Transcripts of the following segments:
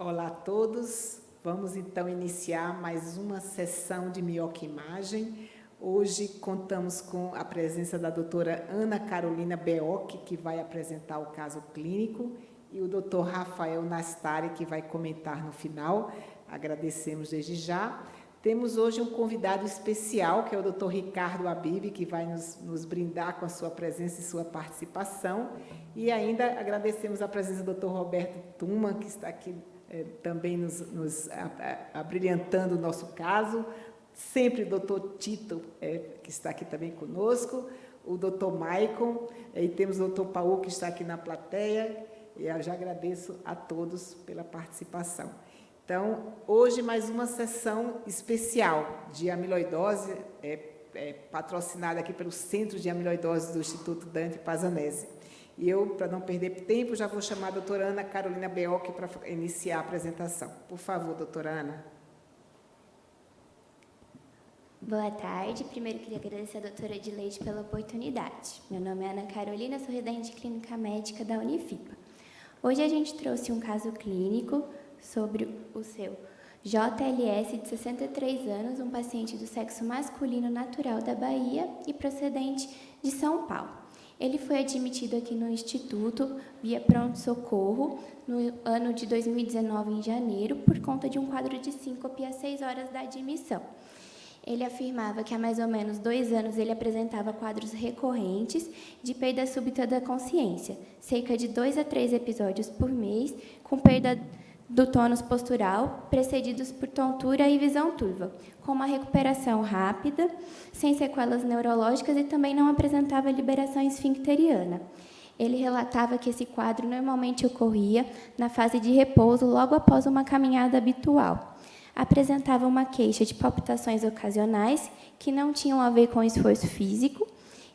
Olá a todos, vamos então iniciar mais uma sessão de mioquimagem. Hoje contamos com a presença da doutora Ana Carolina Beoc, que vai apresentar o caso clínico, e o doutor Rafael Nastari, que vai comentar no final. Agradecemos desde já. Temos hoje um convidado especial, que é o doutor Ricardo Habib, que vai nos brindar com a sua presença e sua participação. E ainda agradecemos a presença do doutor Roberto Tuma, que está aqui também nos abrilhantando o nosso caso. Sempre o doutor Tito, que está aqui também conosco, o doutor Maicon, e temos o doutor Paulo, que está aqui na plateia, e eu já agradeço a todos pela participação. Então, hoje mais uma sessão especial de amiloidose, patrocinada aqui pelo Centro de Amiloidose do Instituto Dante Pazanese. E eu, para não perder tempo, já vou chamar a doutora Ana Carolina Beoc para iniciar a apresentação. Por favor, doutora Ana. Boa tarde. Primeiro, queria agradecer à doutora Edileide pela oportunidade. Meu nome é Ana Carolina, sou residente de clínica médica da Unifipa. Hoje a gente trouxe um caso clínico sobre o seu JLS, de 63 anos, um paciente do sexo masculino natural da Bahia e procedente de São Paulo. Ele foi admitido aqui no Instituto via pronto-socorro no ano de 2019, em janeiro, por conta de um quadro de síncope às 6 horas da admissão. Ele afirmava que há mais ou menos 2 anos ele apresentava quadros recorrentes de perda súbita da consciência, cerca de 2 a 3 episódios por mês, com perda do tônus postural, precedidos por tontura e visão turva, com uma recuperação rápida, sem sequelas neurológicas e também não apresentava liberação esfincteriana. Ele relatava que esse quadro normalmente ocorria na fase de repouso logo após uma caminhada habitual. Apresentava uma queixa de palpitações ocasionais que não tinham a ver com esforço físico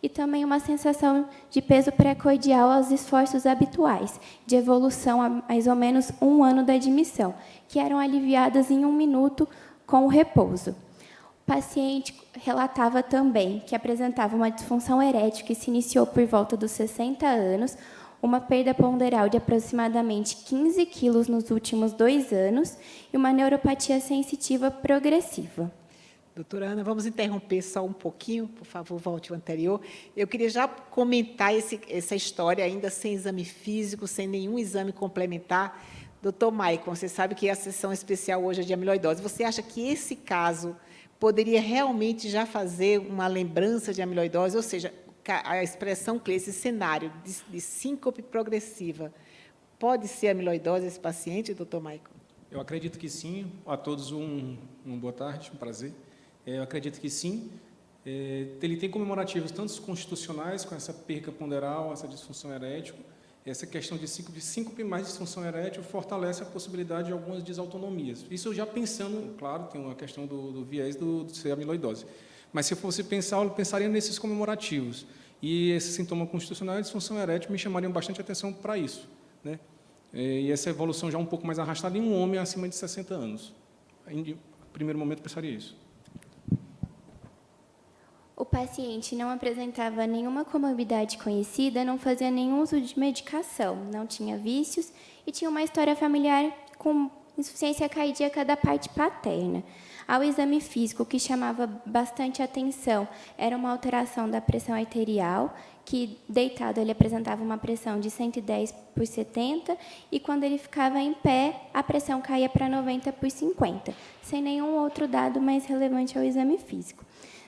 e também uma sensação de peso precordial aos esforços habituais, de evolução a mais ou menos 1 ano da admissão, que eram aliviadas em 1 minuto com o repouso. O paciente relatava também que apresentava uma disfunção erétil que se iniciou por volta dos 60 anos, uma perda ponderal de aproximadamente 15 quilos nos últimos 2 anos e uma neuropatia sensitiva progressiva. Doutora Ana, vamos interromper só um pouquinho, por favor, volte ao anterior. Eu queria já comentar essa história ainda sem exame físico, sem nenhum exame complementar. Doutor Maicon, você sabe que a sessão especial hoje é de amiloidose. Você acha que esse caso poderia realmente já fazer uma lembrança de amiloidose? Ou seja, a expressão clínica, esse cenário de síncope progressiva, pode ser amiloidose esse paciente, doutor Maicon? Eu acredito que sim. A todos uma boa tarde, um prazer. Eu acredito que sim. Ele tem comemorativos tanto constitucionais, com essa perca ponderal, essa disfunção erétil. Essa questão de síncope mais disfunção erétil fortalece a possibilidade de algumas desautonomias. Isso já pensando, claro, tem uma questão do viés do ser amiloidose. Mas se eu fosse pensar, eu pensaria nesses comemorativos. E esse sintoma constitucional e a disfunção erétil me chamariam bastante atenção para isso, né? E essa evolução já um pouco mais arrastada em um homem acima de 60 anos. Em primeiro momento, eu pensaria isso. O paciente não apresentava nenhuma comorbidade conhecida, não fazia nenhum uso de medicação, não tinha vícios e tinha uma história familiar com insuficiência cardíaca da parte paterna. Ao exame físico, o que chamava bastante atenção era uma alteração da pressão arterial, que deitado ele apresentava uma pressão de 110 por 70 e quando ele ficava em pé, a pressão caía para 90 por 50, sem nenhum outro dado mais relevante ao exame físico.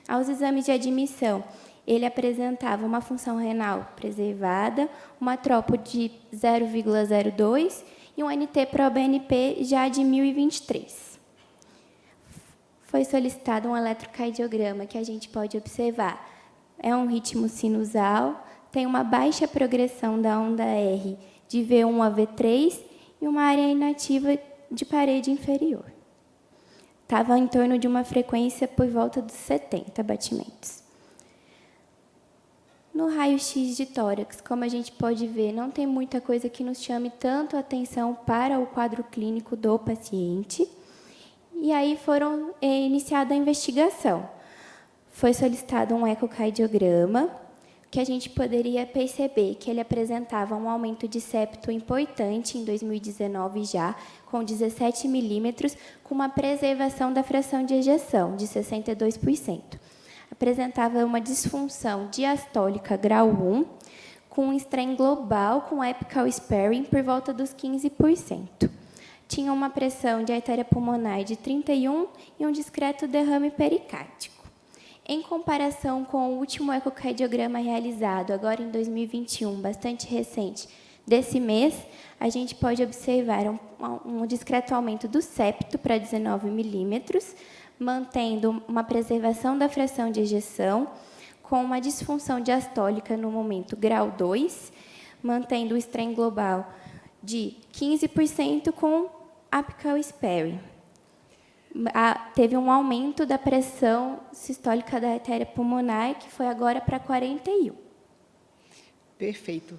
Aos exames de admissão, ele apresentava uma função renal preservada, uma tropo de 0,02 e um NT-proBNP já de 1023. Foi solicitado um eletrocardiograma que a gente pode observar. É um ritmo sinusal, tem uma baixa progressão da onda R de V1 a V3 e uma área inativa de parede inferior. Estava em torno de uma frequência por volta dos 70 batimentos. No raio-x de tórax, como a gente pode ver, não tem muita coisa que nos chame tanto a atenção para o quadro clínico do paciente. E aí foram iniciada a investigação. Foi solicitado um ecocardiograma que a gente poderia perceber que ele apresentava um aumento de septo importante em 2019 já, com 17 milímetros, com uma preservação da fração de ejeção, de 62%. Apresentava uma disfunção diastólica grau 1, com um strain global com apical sparing por volta dos 15%. Tinha uma pressão de artéria pulmonar de 31 e um discreto derrame pericárdico. Em comparação com o último ecocardiograma realizado, agora em 2021, bastante recente, desse mês, a gente pode observar um discreto aumento do septo para 19 milímetros, mantendo uma preservação da fração de ejeção, com uma disfunção diastólica no momento grau 2, mantendo o strain global de 15% com apical sparing. Teve um aumento da pressão sistólica da artéria pulmonar, que foi agora para 41. Perfeito.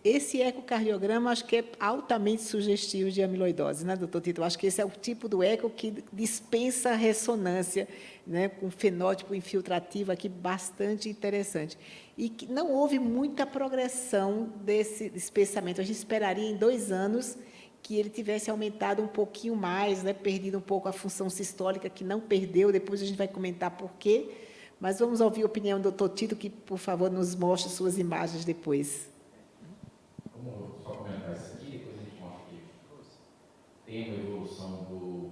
Esse ecocardiograma, acho que é altamente sugestivo de amiloidose, né, doutor Tito? Acho que esse é o tipo do eco que dispensa ressonância, né, com fenótipo infiltrativo aqui bastante interessante. E que não houve muita progressão desse espessamento. A gente esperaria em 2 anos que ele tivesse aumentado um pouquinho mais, né, perdido um pouco a função sistólica, que não perdeu, depois a gente vai comentar por quê. Mas vamos ouvir a opinião do doutor Tito, que, por favor, nos mostre suas imagens depois. Vamos só comentar isso aqui, depois a gente mostra o que ele trouxe. Tem uma evolução do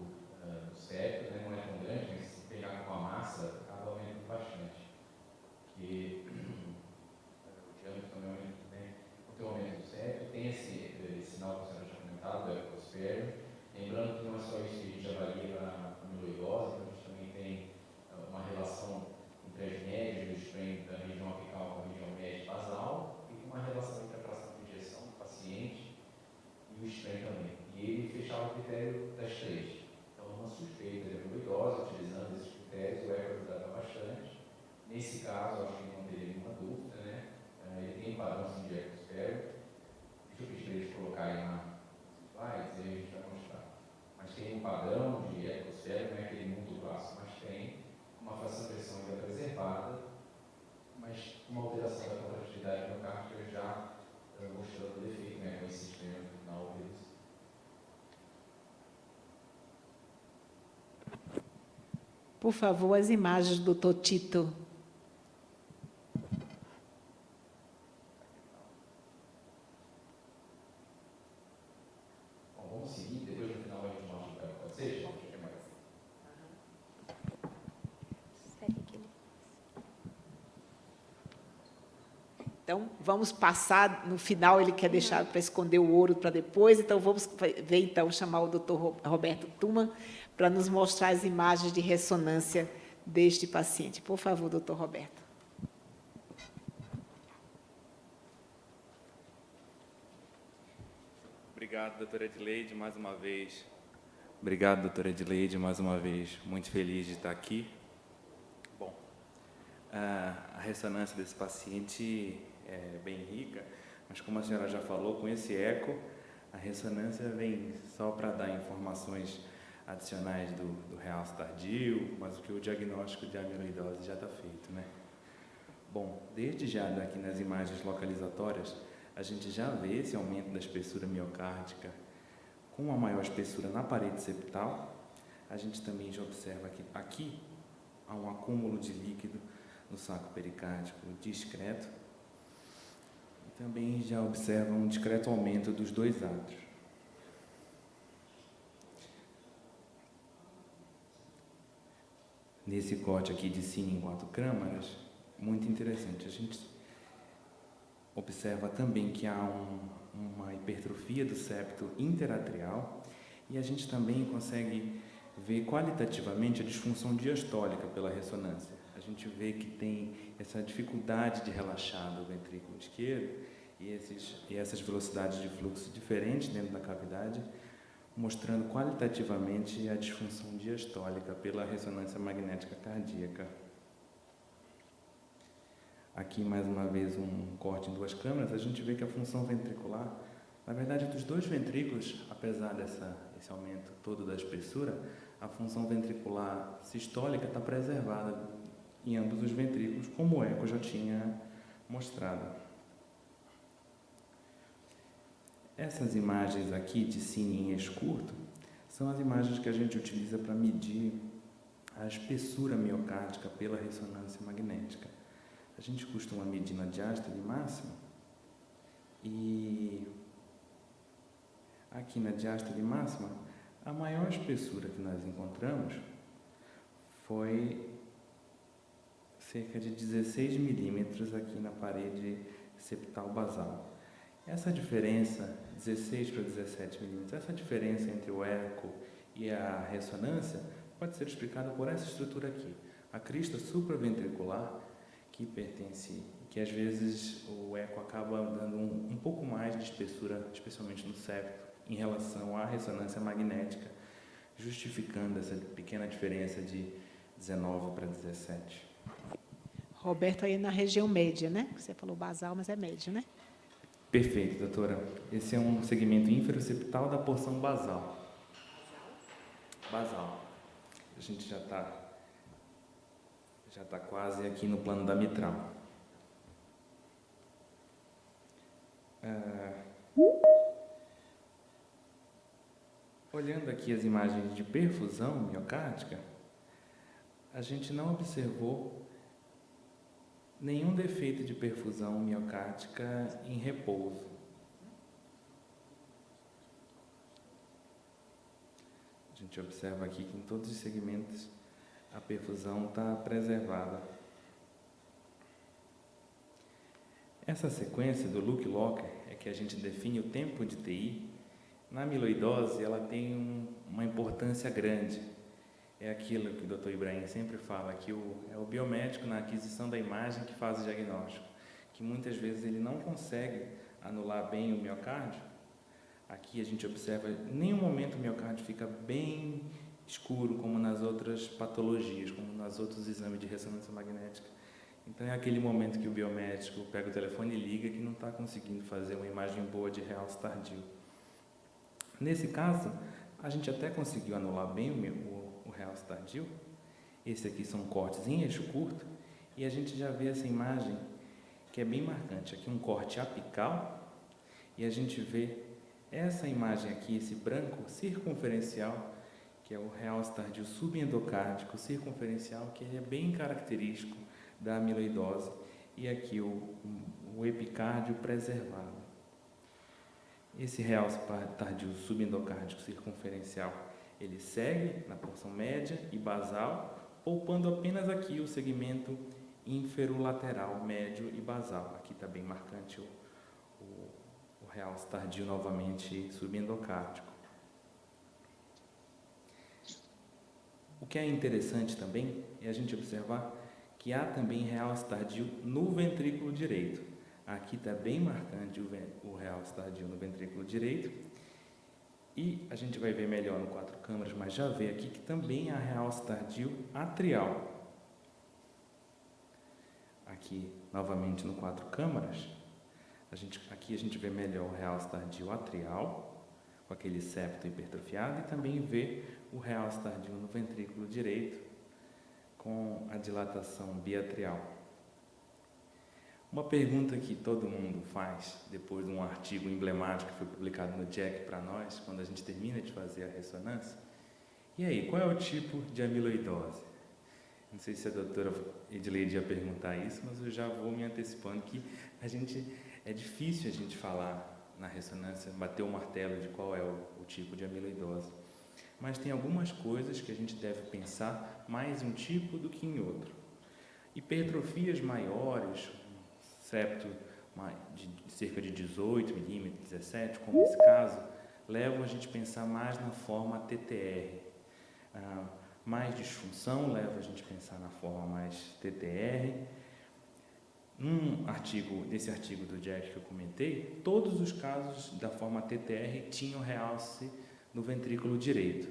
septo, né, não é tão grande, mas se pegar com a massa, acaba aumentando bastante. Porque o diâmetro também aumenta, né? Tem o aumento do septo, tem esse sinal que a senhora já comentado, do ecosphere. Lembrando que não é só isso que a gente avalia para a amiloidose, então a gente também tem uma relação entre as médias do strain da região apical com a região média basal e uma relação entre a fração de injeção do paciente e o strain também. E ele fechava o critério das 3. Então, uma suspeita de amiloidose, utilizando esses critérios, o eco ajudava bastante. Nesse caso, acho que não teria nenhuma dúvida, né? Ele tem padrão assim, de ecosphere. Deixa eu pedir para eles colocarem lá nos slides e aí a gente vai mostrar. Mas tem um padrão de ecosphere, não é aquele muito vasto, mas tem uma fração de pressão ainda preservada, mas uma alteração da contratividade miocárdica já mostrando o defeito, né, com esse sistema no final deles. Por favor, as imagens do doutor Tito. Bom, vamos seguir, depois no final a gente mostra o que pode ser, gente? Então, vamos passar, no final ele quer deixar para esconder o ouro para depois, então vamos ver, então, chamar o doutor Roberto Tuma para nos mostrar as imagens de ressonância deste paciente. Por favor, doutor Roberto. Obrigado, doutora Edileide, mais uma vez. Obrigado, doutora Edileide, mais uma vez. Muito feliz de estar aqui. Bom, a ressonância desse paciente é bem rica, mas como a senhora já falou, com esse eco, a ressonância vem só para dar informações adicionais do realce tardio, mas o que o diagnóstico de amiloidose já está feito, né? Bom, desde já aqui nas imagens localizatórias, a gente já vê esse aumento da espessura miocárdica com uma maior espessura na parede septal. A gente também já observa que aqui há um acúmulo de líquido no saco pericárdico discreto. E também já observa um discreto aumento dos 2 átrios. Nesse corte aqui de cine em 4 câmaras, muito interessante. A gente observa também que há uma hipertrofia do septo interatrial e a gente também consegue ver qualitativamente a disfunção diastólica pela ressonância. A gente vê que tem essa dificuldade de relaxar do ventrículo esquerdo e essas velocidades de fluxo diferentes dentro da cavidade, mostrando qualitativamente a disfunção diastólica pela ressonância magnética cardíaca. Aqui, mais uma vez, um corte em 2 câmeras, a gente vê que a função ventricular, na verdade, dos 2 ventrículos, apesar desse aumento todo da espessura, a função ventricular sistólica está preservada em ambos os ventrículos, como o eco já tinha mostrado. Essas imagens aqui de cine em eixo curto são as imagens que a gente utiliza para medir a espessura miocárdica pela ressonância magnética. A gente costuma medir na diástole máxima e aqui na diástole máxima a maior espessura que nós encontramos foi cerca de 16 milímetros aqui na parede septal basal. Essa diferença, 16 para 17 milímetros, essa diferença entre o eco e a ressonância pode ser explicada por essa estrutura aqui. A crista supraventricular, que às vezes o eco acaba dando um pouco mais de espessura, especialmente no septo, em relação à ressonância magnética, justificando essa pequena diferença de 19 para 17. Roberto, aí na região média, né? Você falou basal, mas é médio, né? Perfeito, doutora. Esse é um segmento inferoceptal da porção basal. Basal. A gente já está quase aqui no plano da mitral. Olhando aqui as imagens de perfusão miocárdica, a gente não observou nenhum defeito de perfusão miocárdica em repouso. A gente observa aqui que em todos os segmentos a perfusão está preservada. Essa sequência do Luke-Locker é que a gente define o tempo de TI. Na amiloidose, ela tem uma importância grande. É aquilo que o Dr. Ibrahim sempre fala, que é o biomédico na aquisição da imagem que faz o diagnóstico, que muitas vezes ele não consegue anular bem o miocárdio. Aqui a gente observa, em nenhum momento o miocárdio fica bem escuro, como nas outras patologias, como nos outros exames de ressonância magnética. Então é aquele momento que o biomédico pega o telefone e liga que não está conseguindo fazer uma imagem boa de realce tardio. Nesse caso, a gente até conseguiu anular bem o realce tardio. Esse aqui são cortes em eixo curto e a gente já vê essa imagem que é bem marcante. Aqui um corte apical e a gente vê essa imagem aqui, esse branco circunferencial, que é o realce tardio subendocárdico circunferencial, que é bem característico da amiloidose, e aqui o epicárdio preservado. Esse realce tardio subendocárdico circunferencial, ele segue na porção média e basal, poupando apenas aqui o segmento inferolateral, médio e basal. Aqui está bem marcante o realce tardio novamente subendocárdico. O que é interessante também é a gente observar que há também realce tardio no ventrículo direito. Aqui está bem marcante o realce tardio no ventrículo direito. E a gente vai ver melhor no 4 câmaras, mas já vê aqui que também há realce tardio atrial. Aqui, novamente no 4 câmaras, aqui a gente vê melhor o realce tardio atrial, com aquele septo hipertrofiado, e também vê o realce tardio no ventrículo direito, com a dilatação biatrial. Uma pergunta que todo mundo faz depois de um artigo emblemático que foi publicado no JACC para nós, quando a gente termina de fazer a ressonância: e aí, qual é o tipo de amiloidose? Não sei se a doutora Edileide ia perguntar isso, mas eu já vou me antecipando que é difícil a gente falar na ressonância, bater o martelo de qual é o tipo de amiloidose. Mas tem algumas coisas que a gente deve pensar mais em um tipo do que em outro. Hipertrofias maiores, septo de cerca de 18 milímetros, 17, como esse caso, levam a gente a pensar mais na forma TTR. Mais disfunção leva a gente a pensar na forma mais TTR. Nesse artigo do JACC que eu comentei, todos os casos da forma TTR tinham realce no ventrículo direito,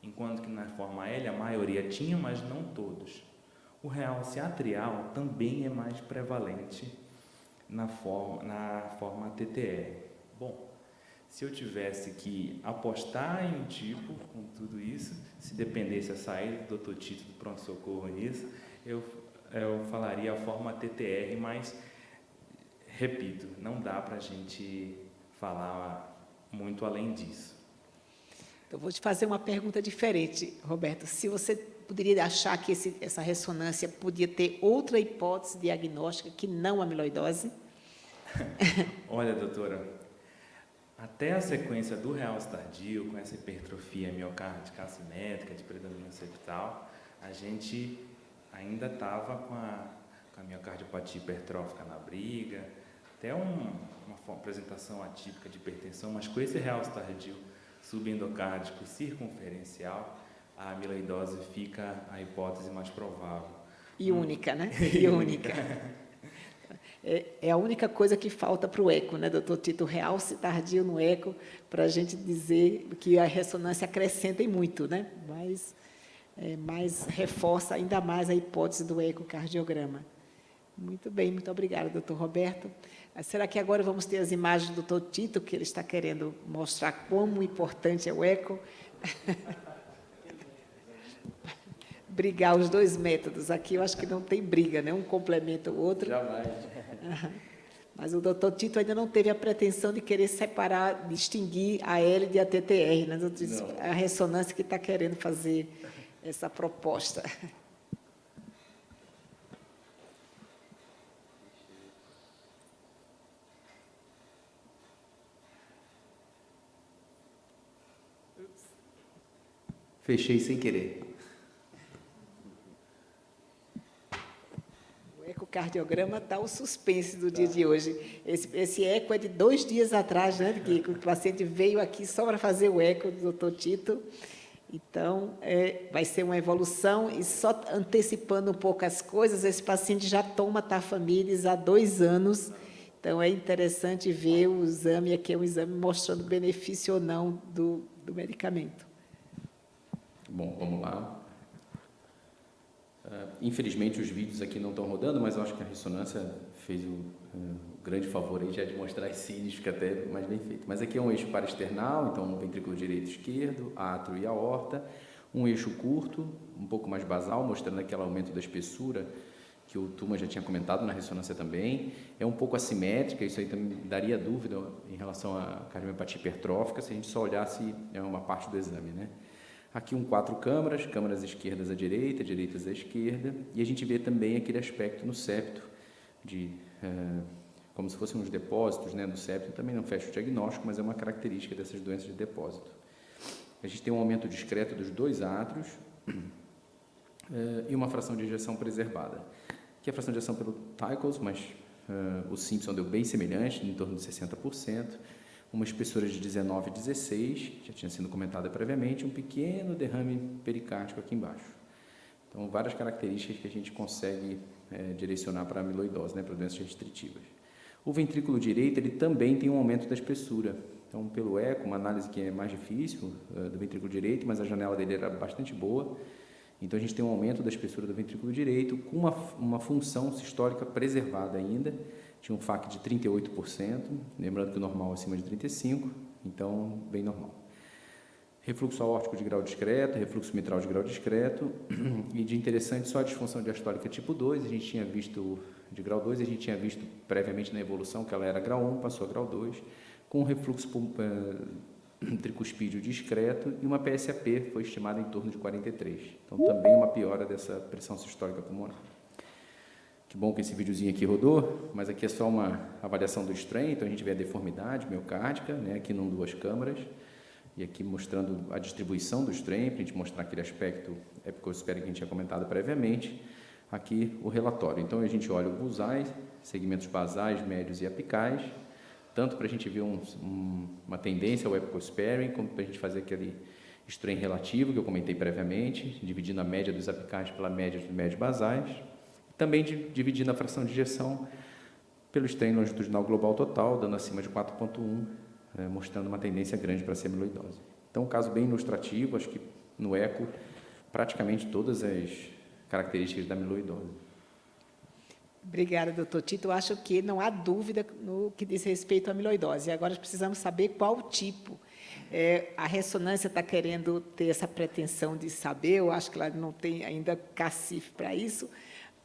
enquanto que na forma L a maioria tinha, mas não todos. O realce atrial também é mais prevalente na forma TTR. Bom, se eu tivesse que apostar em um tipo, com tudo isso, se dependesse a saída do Dr. Tito do pronto-socorro nisso, eu falaria a forma TTR, mas repito, não dá para a gente falar muito além disso. Eu vou te fazer uma pergunta diferente, Roberto. Se você poderia achar que essa ressonância podia ter outra hipótese diagnóstica que não a amiloidose? Olha, doutora, até a sequência do realce tardio, com essa hipertrofia miocárdica assimétrica de predominância septal, a gente ainda estava com a miocardiopatia hipertrófica na briga, até uma apresentação atípica de hipertensão, mas com esse realce tardio subendocárdico e circunferencial, a amiloidose fica a hipótese mais provável. E única, né? E única. É a única coisa que falta para o eco, né, doutor Tito? Realce tardio no eco, para a gente dizer que a ressonância acrescenta e muito, né? Mas reforça ainda mais a hipótese do ecocardiograma. Muito bem, muito obrigada, doutor Roberto. Será que agora vamos ter as imagens do doutor Tito, que ele está querendo mostrar como importante é o eco? Brigar os dois métodos. Aqui eu acho que não tem briga, né? Um complementa o outro. Jamais. Mas o doutor Tito ainda não teve a pretensão de querer separar, distinguir a L de a TTR, né? A ressonância que está querendo fazer essa proposta. Fechei sem querer. O ecocardiograma está o suspense do dia de hoje. Esse eco é de 2 dias atrás, né, que o paciente veio aqui só para fazer o eco do doutor Tito. Então, vai ser uma evolução, e só antecipando um pouco as coisas, esse paciente já toma Tafamidis há 2 anos, então é interessante ver o exame, aqui é um exame mostrando benefício ou não do medicamento. Bom, vamos lá. Infelizmente, os vídeos aqui não estão rodando, mas eu acho que a ressonância fez o grande favor aí já de mostrar as cílios, fica até mais bem feito. Mas aqui é um eixo paraesternal, então um ventrículo direito e esquerdo, átrio e aorta, um eixo curto, um pouco mais basal, mostrando aquele aumento da espessura que o Tuma já tinha comentado na ressonância também. É um pouco assimétrica, isso aí também daria dúvida em relação à cardiomiopatia hipertrófica, se a gente só olhasse uma parte do exame, né? Aqui 4 câmaras esquerdas à direita, direitas à esquerda, e a gente vê também aquele aspecto no septo, como se fossem uns depósitos, né, no septo. Também não fecha o diagnóstico, mas é uma característica dessas doenças de depósito. A gente tem um aumento discreto dos 2 átrios e uma fração de ejeção preservada. Aqui a fração de ejeção pelo Tychos, mas o Simpson deu bem semelhante, em torno de 60%. Uma espessura de 19 e 16, já tinha sido comentada previamente, um pequeno derrame pericárdico aqui embaixo. Então, várias características que a gente consegue direcionar para a amiloidose, né, para doenças restritivas. O ventrículo direito, ele também tem um aumento da espessura. Então, pelo eco, uma análise que é mais difícil do ventrículo direito, mas a janela dele era bastante boa. Então, a gente tem um aumento da espessura do ventrículo direito com uma função sistólica preservada ainda. Tinha um FAC de 38%, lembrando que o normal é acima de 35%, então bem normal. Refluxo aórtico de grau discreto, refluxo mitral de grau discreto, e de interessante só a disfunção diastólica tipo 2, a gente tinha visto de grau 2, a gente tinha visto previamente na evolução que ela era grau 1, passou a grau 2, com refluxo tricuspídeo discreto, e uma PSAP foi estimada em torno de 43. Então também uma piora dessa pressão sistólica pulmonar. Que bom que esse videozinho aqui rodou, mas aqui é só uma avaliação do strain, então a gente vê a deformidade miocárdica, né, aqui em 2 câmaras, e aqui mostrando a distribuição do strain, para a gente mostrar aquele aspecto epicospérico que a gente tinha comentado previamente. Aqui o relatório. Então a gente olha o bullseye, segmentos basais, médios e apicais, tanto para a gente ver uma tendência ao epicospérico, como para a gente fazer aquele strain relativo que eu comentei previamente, dividindo a média dos apicais pela média dos médios basais. Também dividindo a fração de ejeção pelo strain longitudinal global total, dando acima de 4,1, mostrando uma tendência grande para a amiloidose. Então, um caso bem ilustrativo, acho que no eco, praticamente todas as características da amiloidose. Obrigada, doutor Tito. Eu acho que não há dúvida no que diz respeito à amiloidose. Agora, precisamos saber qual tipo. A ressonância está querendo ter essa pretensão de saber, eu acho que ela não tem ainda cacife para isso.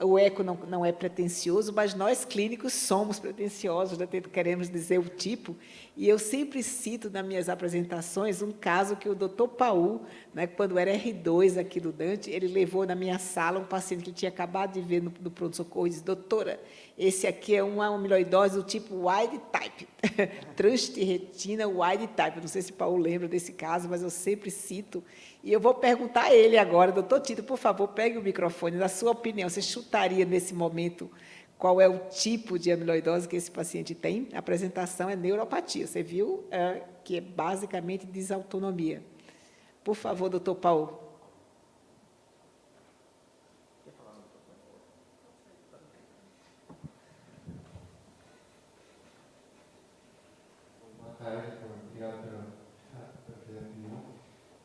o eco não é pretensioso, mas nós clínicos somos pretensiosos, né? Queremos dizer o tipo, e eu sempre cito nas minhas apresentações um caso que o doutor Paul, né, quando era R2 aqui do Dante, ele levou na minha sala um paciente que ele tinha acabado de ver no pronto-socorro e disse: doutora, esse aqui é uma amiloidose do tipo wide type, transtirretina wide type. Não sei se Paul lembra desse caso, mas eu sempre cito. E eu vou perguntar a ele agora: doutor Tito, por favor, pegue o microfone. Na sua opinião, você chutaria nesse momento qual é o tipo de amiloidose que esse paciente tem? A apresentação é neuropatia. Você viu que é basicamente desautonomia. Por favor, doutor Paul. Boa tarde, obrigado pela opinião.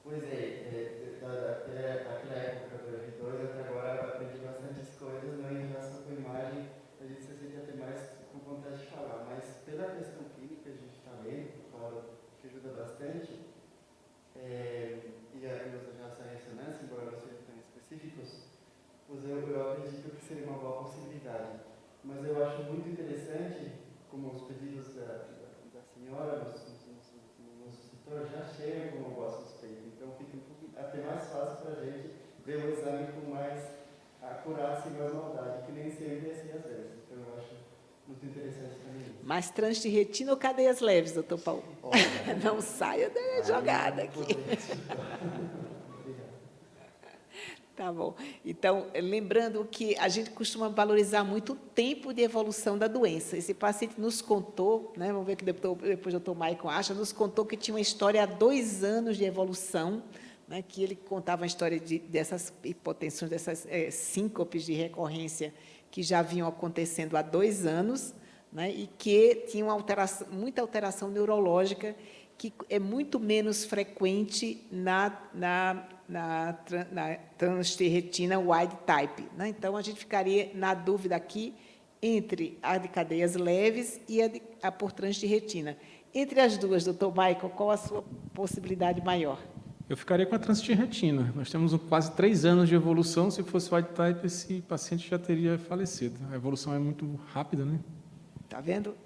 Pois é, daquela época do R2 até agora eu aprendi bastantes coisas, não em relação com a imagem, a gente se sente até mais com vontade de falar, mas pela questão clínica a gente está lendo, que ajuda bastante, e essa ressonância, embora não sejam tão específicos, eu acredito que seria uma boa possibilidade. Mas eu acho muito interessante, como os pedidos da senhora no nosso setor já chegam como boa suspeita, então fica até mais fácil para a gente ver o exame com mais acurácia e mais maldade, que nem sempre é assim às vezes. Então eu acho muito interessante também isso. Mas transtirretina ou cadeias leves, doutor Paulo? Não saia da jogada aqui. Tá bom. Então, lembrando que a gente costuma valorizar muito o tempo de evolução da doença. Esse paciente nos contou, né, vamos ver que depois o doutor Maicon acha, nos contou que tinha uma história há 2 anos de evolução, né, que ele contava a história dessas hipotensões, dessas síncopes de recorrência que já vinham acontecendo há 2 anos, né, e que tinha muita alteração neurológica, que é muito menos frequente na transtirretina wide type, né? Então, a gente ficaria na dúvida aqui entre a de cadeias leves e a por transtirretina. Entre as duas, doutor Michael, qual a sua possibilidade maior? Eu ficaria com a transtirretina. Nós temos quase 3 anos de evolução. Se fosse wide type, esse paciente já teria falecido. A evolução é muito rápida, né? Está vendo?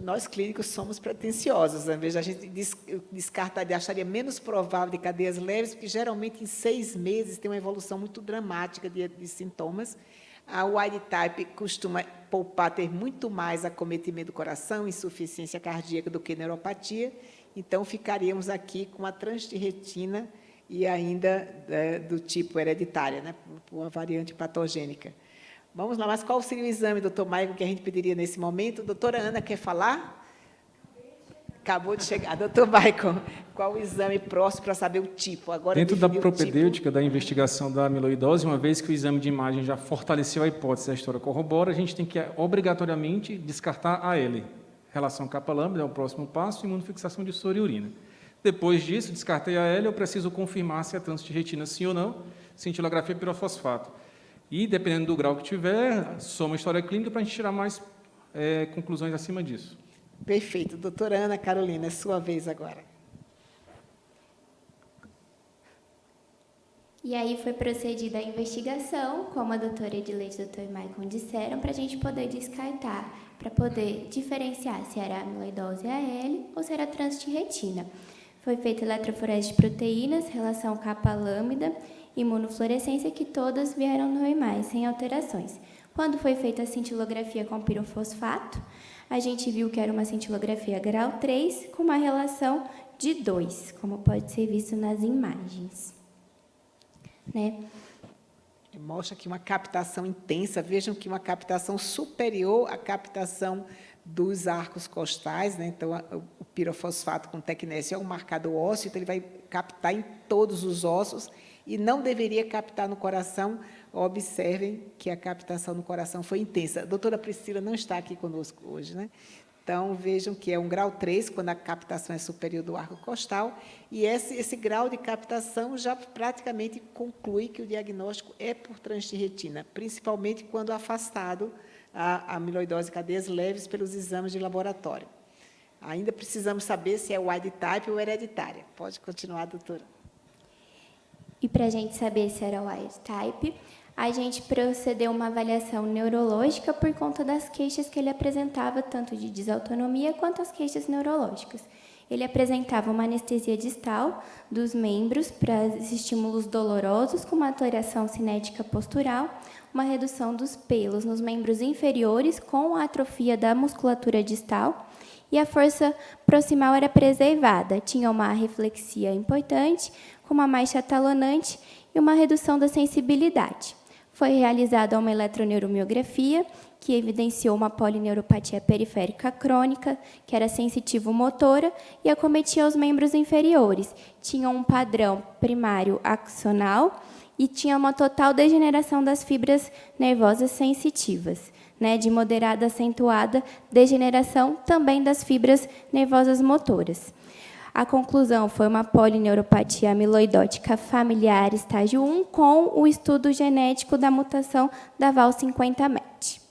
Nós clínicos somos pretensiosos. Às vezes a gente descartaria, acharia menos provável de cadeias leves, porque geralmente em 6 meses tem uma evolução muito dramática de sintomas. A wide type costuma poupar, ter muito mais acometimento do coração, insuficiência cardíaca do que neuropatia. Então, ficaríamos aqui com a transtirretina e ainda do tipo hereditária, né, por uma variante patogênica. Vamos lá, mas qual seria o exame, doutor Maicon, que a gente pediria nesse momento? Doutora Ana, quer falar? Acabou de chegar. Doutor Maicon, qual o exame próximo para saber o tipo? Agora, dentro da propedêutica da investigação da amiloidose, uma vez que o exame de imagem já fortaleceu a hipótese, a história corrobora, a gente tem que obrigatoriamente descartar a AL. Relação capa-lambda é o próximo passo, imunofixação de soro e urina. Depois disso, descartei a AL, eu preciso confirmar se é transtirretina sim ou não, cintilografia pirofosfato. E, dependendo do grau que tiver, soma a história clínica para a gente tirar mais conclusões acima disso. Perfeito. Doutora Ana Carolina, é sua vez agora. E aí foi procedida a investigação, como a doutora Edileide e o doutor Maicon disseram, para a gente poder descartar, para poder diferenciar se era amiloidose AL ou se era transtirretina. Foi feita eletroforese de proteínas, relação capa-lambda, imunofluorescência, que todas vieram normais, sem alterações. Quando foi feita a cintilografia com pirofosfato, a gente viu que era uma cintilografia grau 3, com uma relação de 2, como pode ser visto nas imagens. Né? Mostra aqui uma captação intensa. Vejam que uma captação superior à captação dos arcos costais, né? Então, o pirofosfato com tecnésio é um marcador ósseo, então ele vai captar em todos os ossos e não deveria captar no coração. Observem que a captação no coração foi intensa. A doutora Priscila não está aqui conosco hoje, né? Então, vejam que é um grau 3, quando a captação é superior do arco costal, e esse grau de captação já praticamente conclui que o diagnóstico é por transtirretina, principalmente quando afastado a amiloidose cadeias leves pelos exames de laboratório. Ainda precisamos saber se é wide type ou hereditária. Pode continuar, doutora. E para a gente saber se era wild type, A gente procedeu a uma avaliação neurológica por conta das queixas que ele apresentava, tanto de desautonomia quanto as queixas neurológicas. Ele apresentava uma anestesia distal dos membros para estímulos dolorosos, com uma alteração cinética postural, uma redução dos pelos nos membros inferiores, com a atrofia da musculatura distal, e a força proximal era preservada. Tinha uma reflexia importante, com uma marcha talonante e uma redução da sensibilidade. Foi realizada uma eletroneuromiografia, que evidenciou uma polineuropatia periférica crônica, que era sensitivo-motora e acometia os membros inferiores. Tinha um padrão primário axonal e tinha uma total degeneração das fibras nervosas sensitivas, né, de moderada acentuada degeneração também das fibras nervosas motoras. A conclusão foi uma polineuropatia amiloidótica familiar estágio 1 com o estudo genético da mutação da VAL50-MET.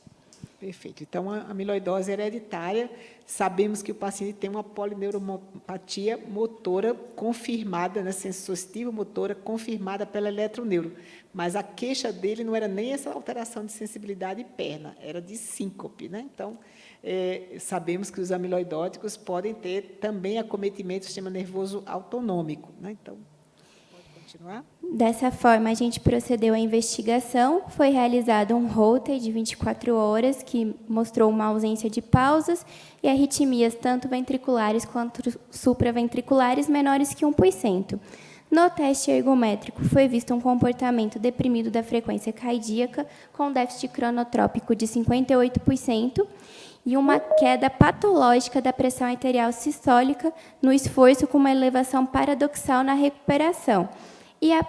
Perfeito. Então, a amiloidose hereditária, sabemos que o paciente tem uma polineuropatia motora confirmada, né, sensitiva motora confirmada pela eletroneuro. Mas a queixa dele não era nem essa alteração de sensibilidade perna, era de síncope, né? Então, sabemos que os amiloidóticos podem ter também acometimento do sistema nervoso autonômico, né? Então, pode continuar? Dessa forma, a gente procedeu à investigação. Foi realizado um Holter de 24 horas, que mostrou uma ausência de pausas e arritmias tanto ventriculares quanto supraventriculares menores que 1%. No teste ergométrico, foi visto um comportamento deprimido da frequência cardíaca, com déficit cronotrópico de 58%, e uma queda patológica da pressão arterial sistólica no esforço, com uma elevação paradoxal na recuperação. E a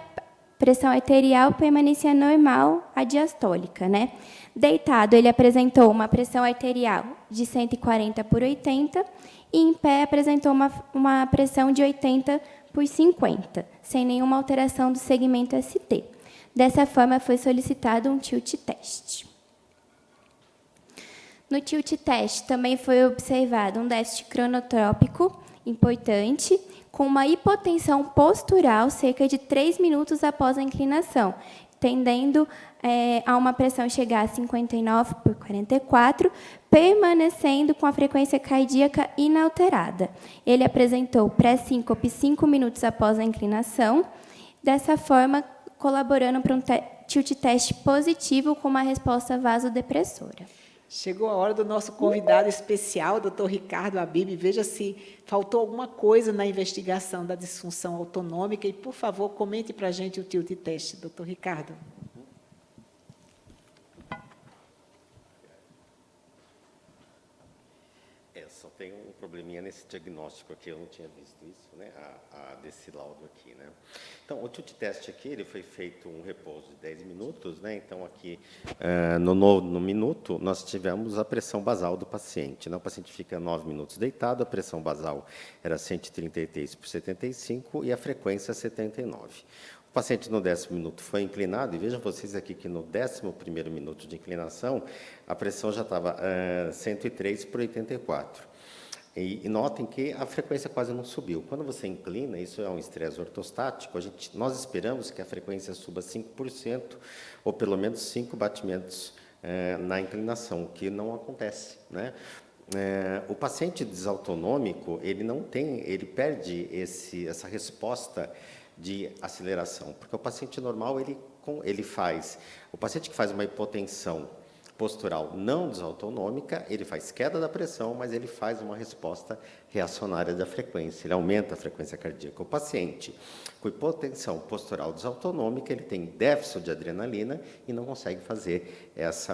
pressão arterial permanecia normal, a diastólica, né? Deitado, ele apresentou uma pressão arterial de 140/80 e em pé apresentou uma pressão de 80/50, sem nenhuma alteração do segmento ST. Dessa forma, foi solicitado um tilt test. No tilt test, também foi observado um déficit cronotrópico importante, com uma hipotensão postural cerca de 3 minutos após a inclinação, tendendo a uma pressão chegar a 59/44, permanecendo com a frequência cardíaca inalterada. Ele apresentou pré-síncope 5 minutos após a inclinação, dessa forma, colaborando para um tilt test positivo com uma resposta vasodepressora. Chegou a hora do nosso convidado especial, Dr. Ricardo Habib. Veja se faltou alguma coisa na investigação da disfunção autonômica e, por favor, comente para a gente o tilt test, Dr. Ricardo. Só tem um probleminha nesse diagnóstico aqui, eu não tinha visto isso, né, desse laudo aqui, né. Então, o tilt test aqui, ele foi feito um repouso de 10 minutos, né, então aqui, no minuto, nós tivemos a pressão basal do paciente, né, o paciente fica 9 minutos deitado, a pressão basal era 133/75 e a frequência 79. O paciente, no 10º minuto, foi inclinado, e vejam vocês aqui que, no 11º minuto de inclinação, a pressão já estava 103/84. E notem que a frequência quase não subiu. Quando você inclina, isso é um estresse ortostático, nós esperamos que a frequência suba 5%, ou pelo menos 5 batimentos na inclinação, o que não acontece, né? O paciente desautonômico, ele perde essa resposta de aceleração, porque o paciente normal, o paciente que faz uma hipotensão postural não desautonômica, ele faz queda da pressão, mas ele faz uma resposta reacionária da frequência, ele aumenta a frequência cardíaca. O paciente com hipotensão postural desautonômica, ele tem déficit de adrenalina e não consegue fazer esse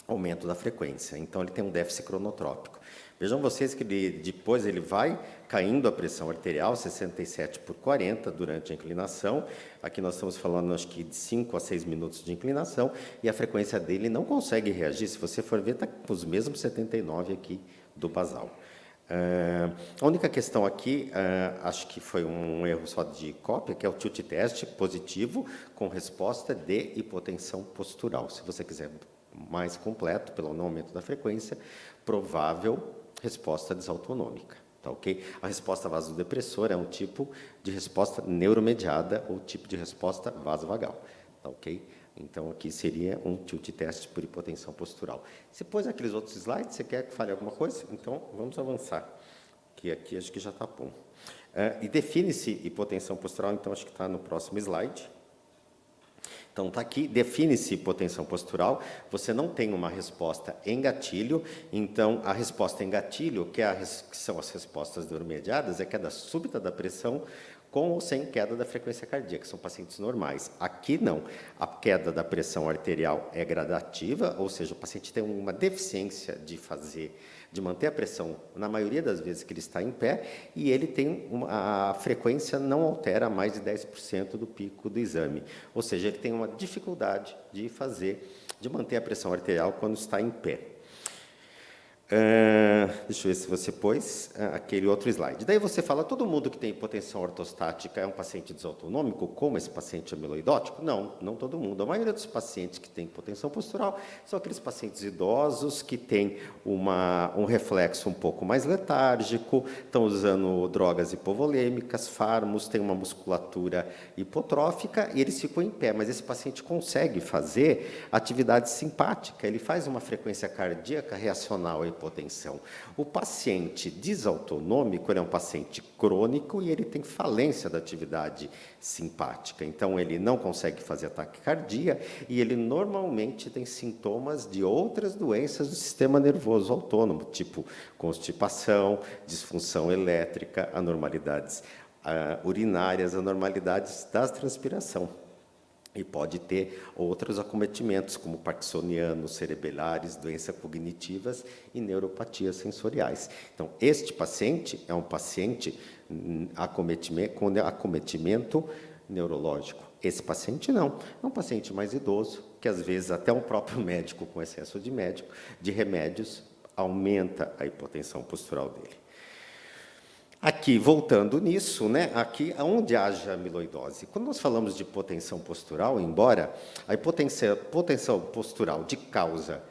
aumento da frequência, então ele tem um déficit cronotrópico. Vejam vocês que depois ele vai caindo a pressão arterial, 67/40, durante a inclinação. Aqui nós estamos falando, acho que, de 5 a 6 minutos de inclinação, e a frequência dele não consegue reagir. Se você for ver, está com os mesmos 79 aqui do basal. A única questão aqui, acho que foi um erro só de cópia, que é o tilt test positivo com resposta de hipotensão postural. Se você quiser mais completo, pelo aumento da frequência, provável resposta desautonômica, tá ok? A resposta vasodepressora é um tipo de resposta neuromediada ou tipo de resposta vasovagal, tá ok? Então, aqui seria um tilt test por hipotensão postural. Você pôs aqueles outros slides? Você quer que fale alguma coisa? Então, vamos avançar, que aqui acho que já está bom. E define-se hipotensão postural, então, acho que está no próximo slide. Então, está aqui, define-se hipotensão postural, você não tem uma resposta em gatilho, então, a resposta em gatilho, que são as respostas neuromediadas, é queda súbita da pressão, com ou sem queda da frequência cardíaca, são pacientes normais. Aqui, não. A queda da pressão arterial é gradativa, ou seja, o paciente tem uma deficiência de manter a pressão, na maioria das vezes que ele está em pé, e ele tem a frequência não altera mais de 10% do pico do exame. Ou seja, ele tem uma dificuldade de manter a pressão arterial quando está em pé. Deixa eu ver se você pôs aquele outro slide. Daí você fala, todo mundo que tem hipotensão ortostática é um paciente desautonômico, como esse paciente amiloidótico? Não, não todo mundo. A maioria dos pacientes que têm hipotensão postural são aqueles pacientes idosos que têm um reflexo um pouco mais letárgico, estão usando drogas hipovolêmicas, fármacos, têm uma musculatura hipotrófica e eles ficam em pé, mas esse paciente consegue fazer atividade simpática, ele faz uma frequência cardíaca reacional à hipotensão. O paciente desautonômico ele é um paciente crônico e ele tem falência da atividade simpática. Então, ele não consegue fazer taquicardia e ele normalmente tem sintomas de outras doenças do sistema nervoso autônomo, tipo constipação, disfunção elétrica, anormalidades urinárias, anormalidades da transpiração. E pode ter outros acometimentos, como parkinsonianos, cerebelares, doenças cognitivas e neuropatias sensoriais. Então, este paciente é um paciente com acometimento neurológico. Esse paciente não. É um paciente mais idoso, que às vezes até um próprio médico com excesso de remédios aumenta a hipotensão postural dele. Aqui, voltando nisso, né, aqui onde haja amiloidose. Quando nós falamos de hipotensão postural, embora a hipotensão postural de causa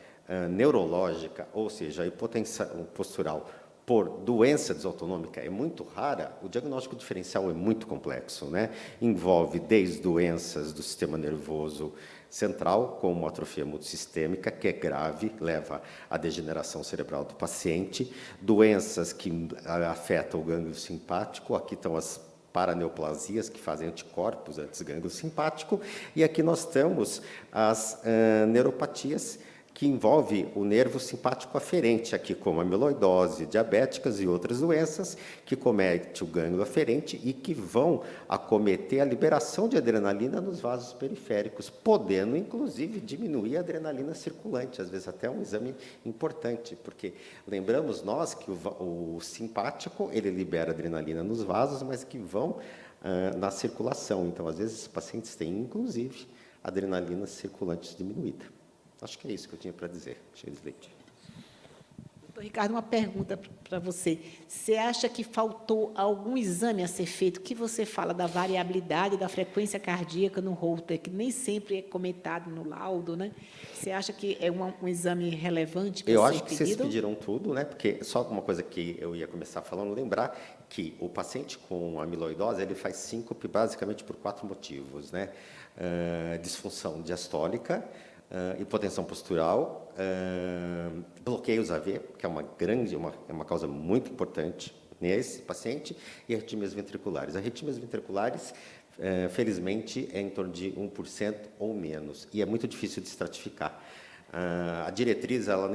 neurológica, ou seja, a hipotensão postural por doença desautonômica é muito rara, o diagnóstico diferencial é muito complexo, né? Envolve desde doenças do sistema nervoso central, como atrofia multissistêmica, que é grave, leva à degeneração cerebral do paciente, doenças que afetam o gânglio simpático, aqui estão as paraneoplasias, que fazem anticorpos anti-gânglio simpático, e aqui nós temos as neuropatias, que envolve o nervo simpático aferente, aqui como amiloidose, diabéticas e outras doenças, que comete o gânglio aferente e que vão acometer a liberação de adrenalina nos vasos periféricos, podendo, inclusive, diminuir a adrenalina circulante, às vezes até um exame importante, porque lembramos nós que o simpático, ele libera adrenalina nos vasos, mas que vão na circulação. Então, às vezes, os pacientes têm, inclusive, adrenalina circulante diminuída. Acho que é isso que eu tinha para dizer. Cheio de leite. Doutor Ricardo, uma pergunta para você. Você acha que faltou algum exame a ser feito? O que você fala da variabilidade da frequência cardíaca no Holter, que nem sempre é comentado no laudo, né? Você acha que é um exame relevante para ser pedido? Eu acho que vocês pediram tudo, né? Porque só uma coisa que eu ia começar falando, lembrar que o paciente com amiloidose, ele faz síncope basicamente por 4 motivos, né? Disfunção diastólica, hipotensão postural, bloqueios AV, que é uma causa muito importante nesse paciente, e arritmias ventriculares. Arritmias ventriculares, felizmente, é em torno de 1% ou menos, e é muito difícil de estratificar. A diretriz, ela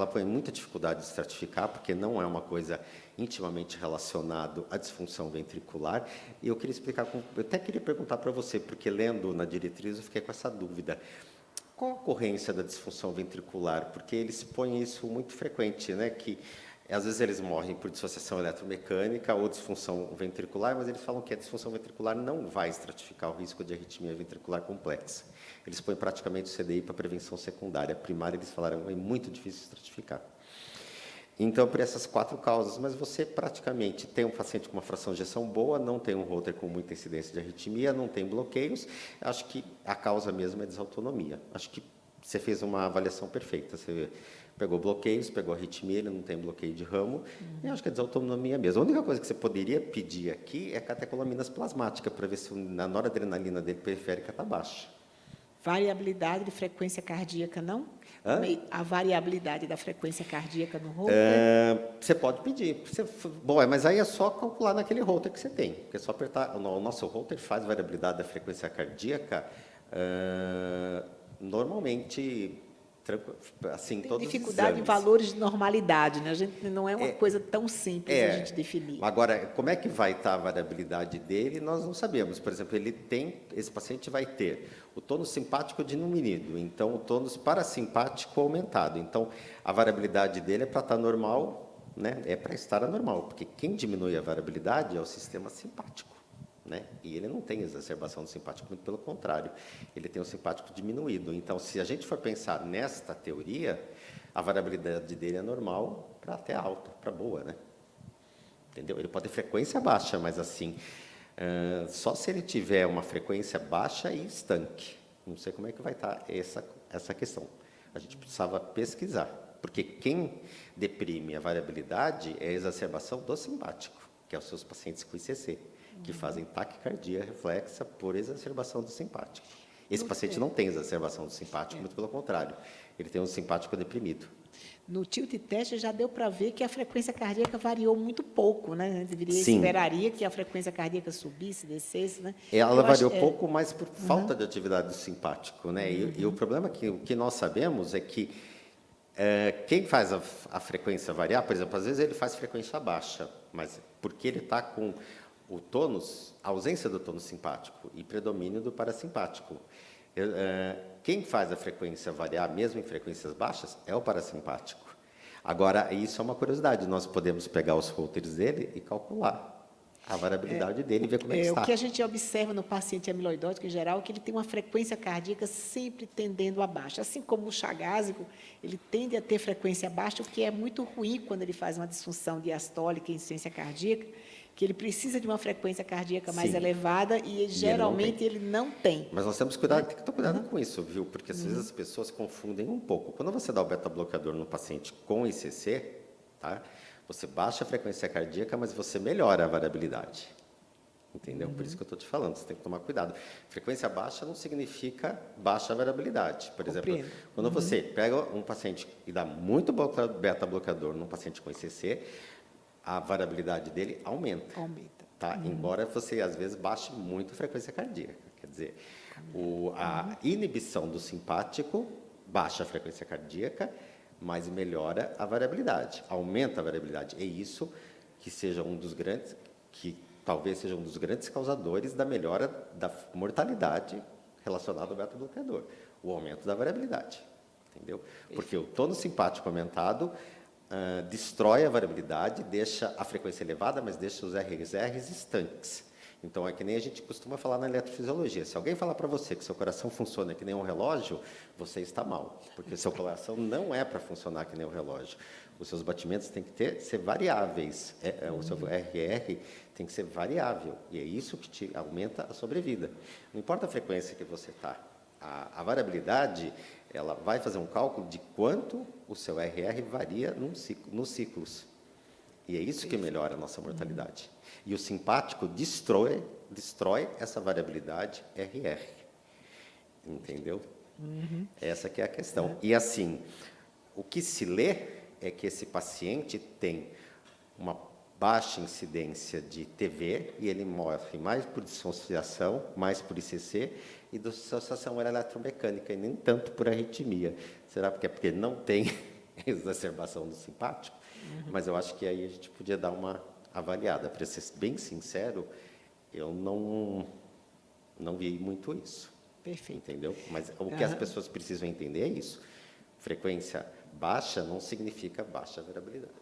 põe muita dificuldade de estratificar, porque não é uma coisa intimamente relacionado à disfunção ventricular. E eu até queria perguntar para você, porque lendo na diretriz eu fiquei com essa dúvida. Qual a ocorrência da disfunção ventricular? Porque eles põem isso muito frequente, né? Que às vezes eles morrem por dissociação eletromecânica ou disfunção ventricular, mas eles falam que a disfunção ventricular não vai estratificar o risco de arritmia ventricular complexa. Eles põem praticamente o CDI para prevenção secundária. A primária, eles falaram, é muito difícil estratificar. Então, por essas 4 causas, mas você praticamente tem um paciente com uma fração de ejeção boa, não tem um Holter com muita incidência de arritmia, não tem bloqueios, acho que a causa mesmo é desautonomia. Acho que você fez uma avaliação perfeita, você pegou bloqueios, pegou arritmia, ele não tem bloqueio de ramo, e acho que é desautonomia mesmo. A única coisa que você poderia pedir aqui é catecolaminas plasmática, para ver se a noradrenalina dele periférica está baixa. Variabilidade de frequência cardíaca, não? Hã? A variabilidade da frequência cardíaca no holter? Você pode pedir. Bom, mas aí é só calcular naquele holter que você tem. Porque é só apertar. O nosso holter faz variabilidade da frequência cardíaca normalmente, assim, Tem todos os dificuldade em exames. valores de normalidade, né? A gente, não é uma coisa tão simples a gente definir. Agora, como é que vai estar a variabilidade dele, nós não sabemos. Por exemplo, esse paciente vai ter o tônus simpático diminuído, então o tônus parasimpático aumentado. Então, a variabilidade dele é para estar normal, né? É para estar anormal, porque quem diminui a variabilidade é o sistema simpático, né? E ele não tem exacerbação do simpático, muito pelo contrário, ele tem o simpático diminuído. Então, se a gente for pensar nesta teoria, a variabilidade dele é normal para até alta, para boa, né? Entendeu? Ele pode ter frequência baixa, mas assim, só se ele tiver uma frequência baixa e estanque. Não sei como é que vai estar essa questão. A gente precisava pesquisar, porque quem deprime a variabilidade é a exacerbação do simpático, que é os seus pacientes com ICC, que fazem taquicardia reflexa por exacerbação do simpático. Esse paciente não tem exacerbação do simpático, muito pelo contrário, ele tem um simpático deprimido. No tilt test já deu para ver que a frequência cardíaca variou muito pouco, né? A gente Sim. esperaria que a frequência cardíaca subisse, descesse, né? Ela variou pouco, mas por falta de atividade do simpático, né? E o problema é que o que nós sabemos é que quem faz a frequência variar, por exemplo, às vezes ele faz frequência baixa, mas porque ele está com o tônus, a ausência do tônus simpático e predomínio do parasimpático. Quem faz a frequência variar, mesmo em frequências baixas, é o parasimpático. Agora, isso é uma curiosidade, nós podemos pegar os holters dele e calcular a variabilidade dele e ver como é que está. O que a gente observa no paciente amiloidótico, em geral, é que ele tem uma frequência cardíaca sempre tendendo a baixa. Assim como o chagásico, ele tende a ter frequência baixa, o que é muito ruim quando ele faz uma disfunção diastólica e insuficiência cardíaca, que ele precisa de uma frequência cardíaca mais Sim. elevada e geralmente ele não tem. Mas nós temos que cuidar, tem que tomar cuidado com isso, viu? Porque às vezes as pessoas confundem um pouco. Quando você dá o beta-bloqueador no paciente com ICC, tá? Você baixa a frequência cardíaca, mas você melhora a variabilidade. Entendeu? Por isso que eu estou te falando, você tem que tomar cuidado. Frequência baixa não significa baixa variabilidade. Por exemplo, quando você pega um paciente e dá muito beta-bloqueador num paciente com ICC, a variabilidade dele aumenta. Tá? Embora você, às vezes, baixe muito a frequência cardíaca. Quer dizer, a inibição do simpático baixa a frequência cardíaca, mas melhora a variabilidade, aumenta a variabilidade. É isso que seja que talvez seja um dos grandes causadores da melhora da mortalidade relacionada ao beta-bloqueador, o aumento da variabilidade. Entendeu? Porque o tônus simpático aumentado destrói a variabilidade, deixa a frequência elevada, mas deixa os RRs estanques. Então, é que nem a gente costuma falar na eletrofisiologia. Se alguém falar para você que seu coração funciona que nem um relógio, você está mal, porque seu coração não é para funcionar que nem um relógio. Os seus batimentos têm que ser variáveis. O seu RR tem que ser variável, e é isso que te aumenta a sobrevida. Não importa a frequência que você está. A variabilidade, ela vai fazer um cálculo de quanto o seu RR varia nos ciclos. E é isso que melhora a nossa mortalidade. E o simpático destrói essa variabilidade RR. Entendeu? Essa que é a questão. E assim, o que se lê é que esse paciente tem uma baixa incidência de TV e ele morre mais por dissociação, mais por ICC e dissociação eletromecânica e nem tanto por arritmia. Será porque é porque não tem exacerbação do simpático? Mas eu acho que aí a gente podia dar uma avaliada. Para ser bem sincero, eu não vi muito isso. Perfeito. Entendeu? Mas o que as pessoas precisam entender é isso. Frequência baixa não significa baixa variabilidade.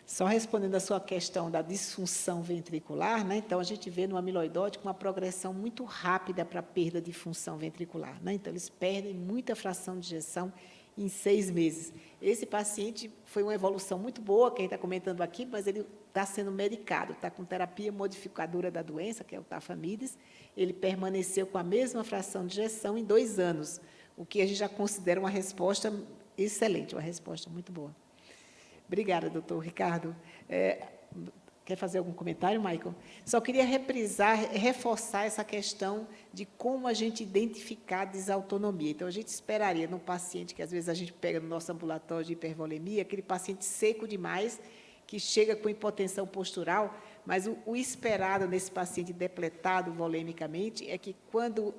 Só respondendo a sua questão da disfunção ventricular, né? Então, a gente vê no amiloidótico uma progressão muito rápida para a perda de função ventricular, né? Então, eles perdem muita fração de ejeção em 6 meses. Esse paciente foi uma evolução muito boa, que a gente está comentando aqui, mas ele está sendo medicado, está com terapia modificadora da doença, que é o tafamidis. Ele permaneceu com a mesma fração de ejeção em 2 anos, o que a gente já considera uma resposta excelente, uma resposta muito boa. Obrigada, doutor Ricardo. Quer fazer algum comentário, Michael? Só queria reforçar essa questão de como a gente identificar desautonomia. Então, a gente esperaria no paciente, que às vezes a gente pega no nosso ambulatório de hipervolemia, aquele paciente seco demais, que chega com hipotensão postural, mas o esperado nesse paciente depletado volemicamente é que, quando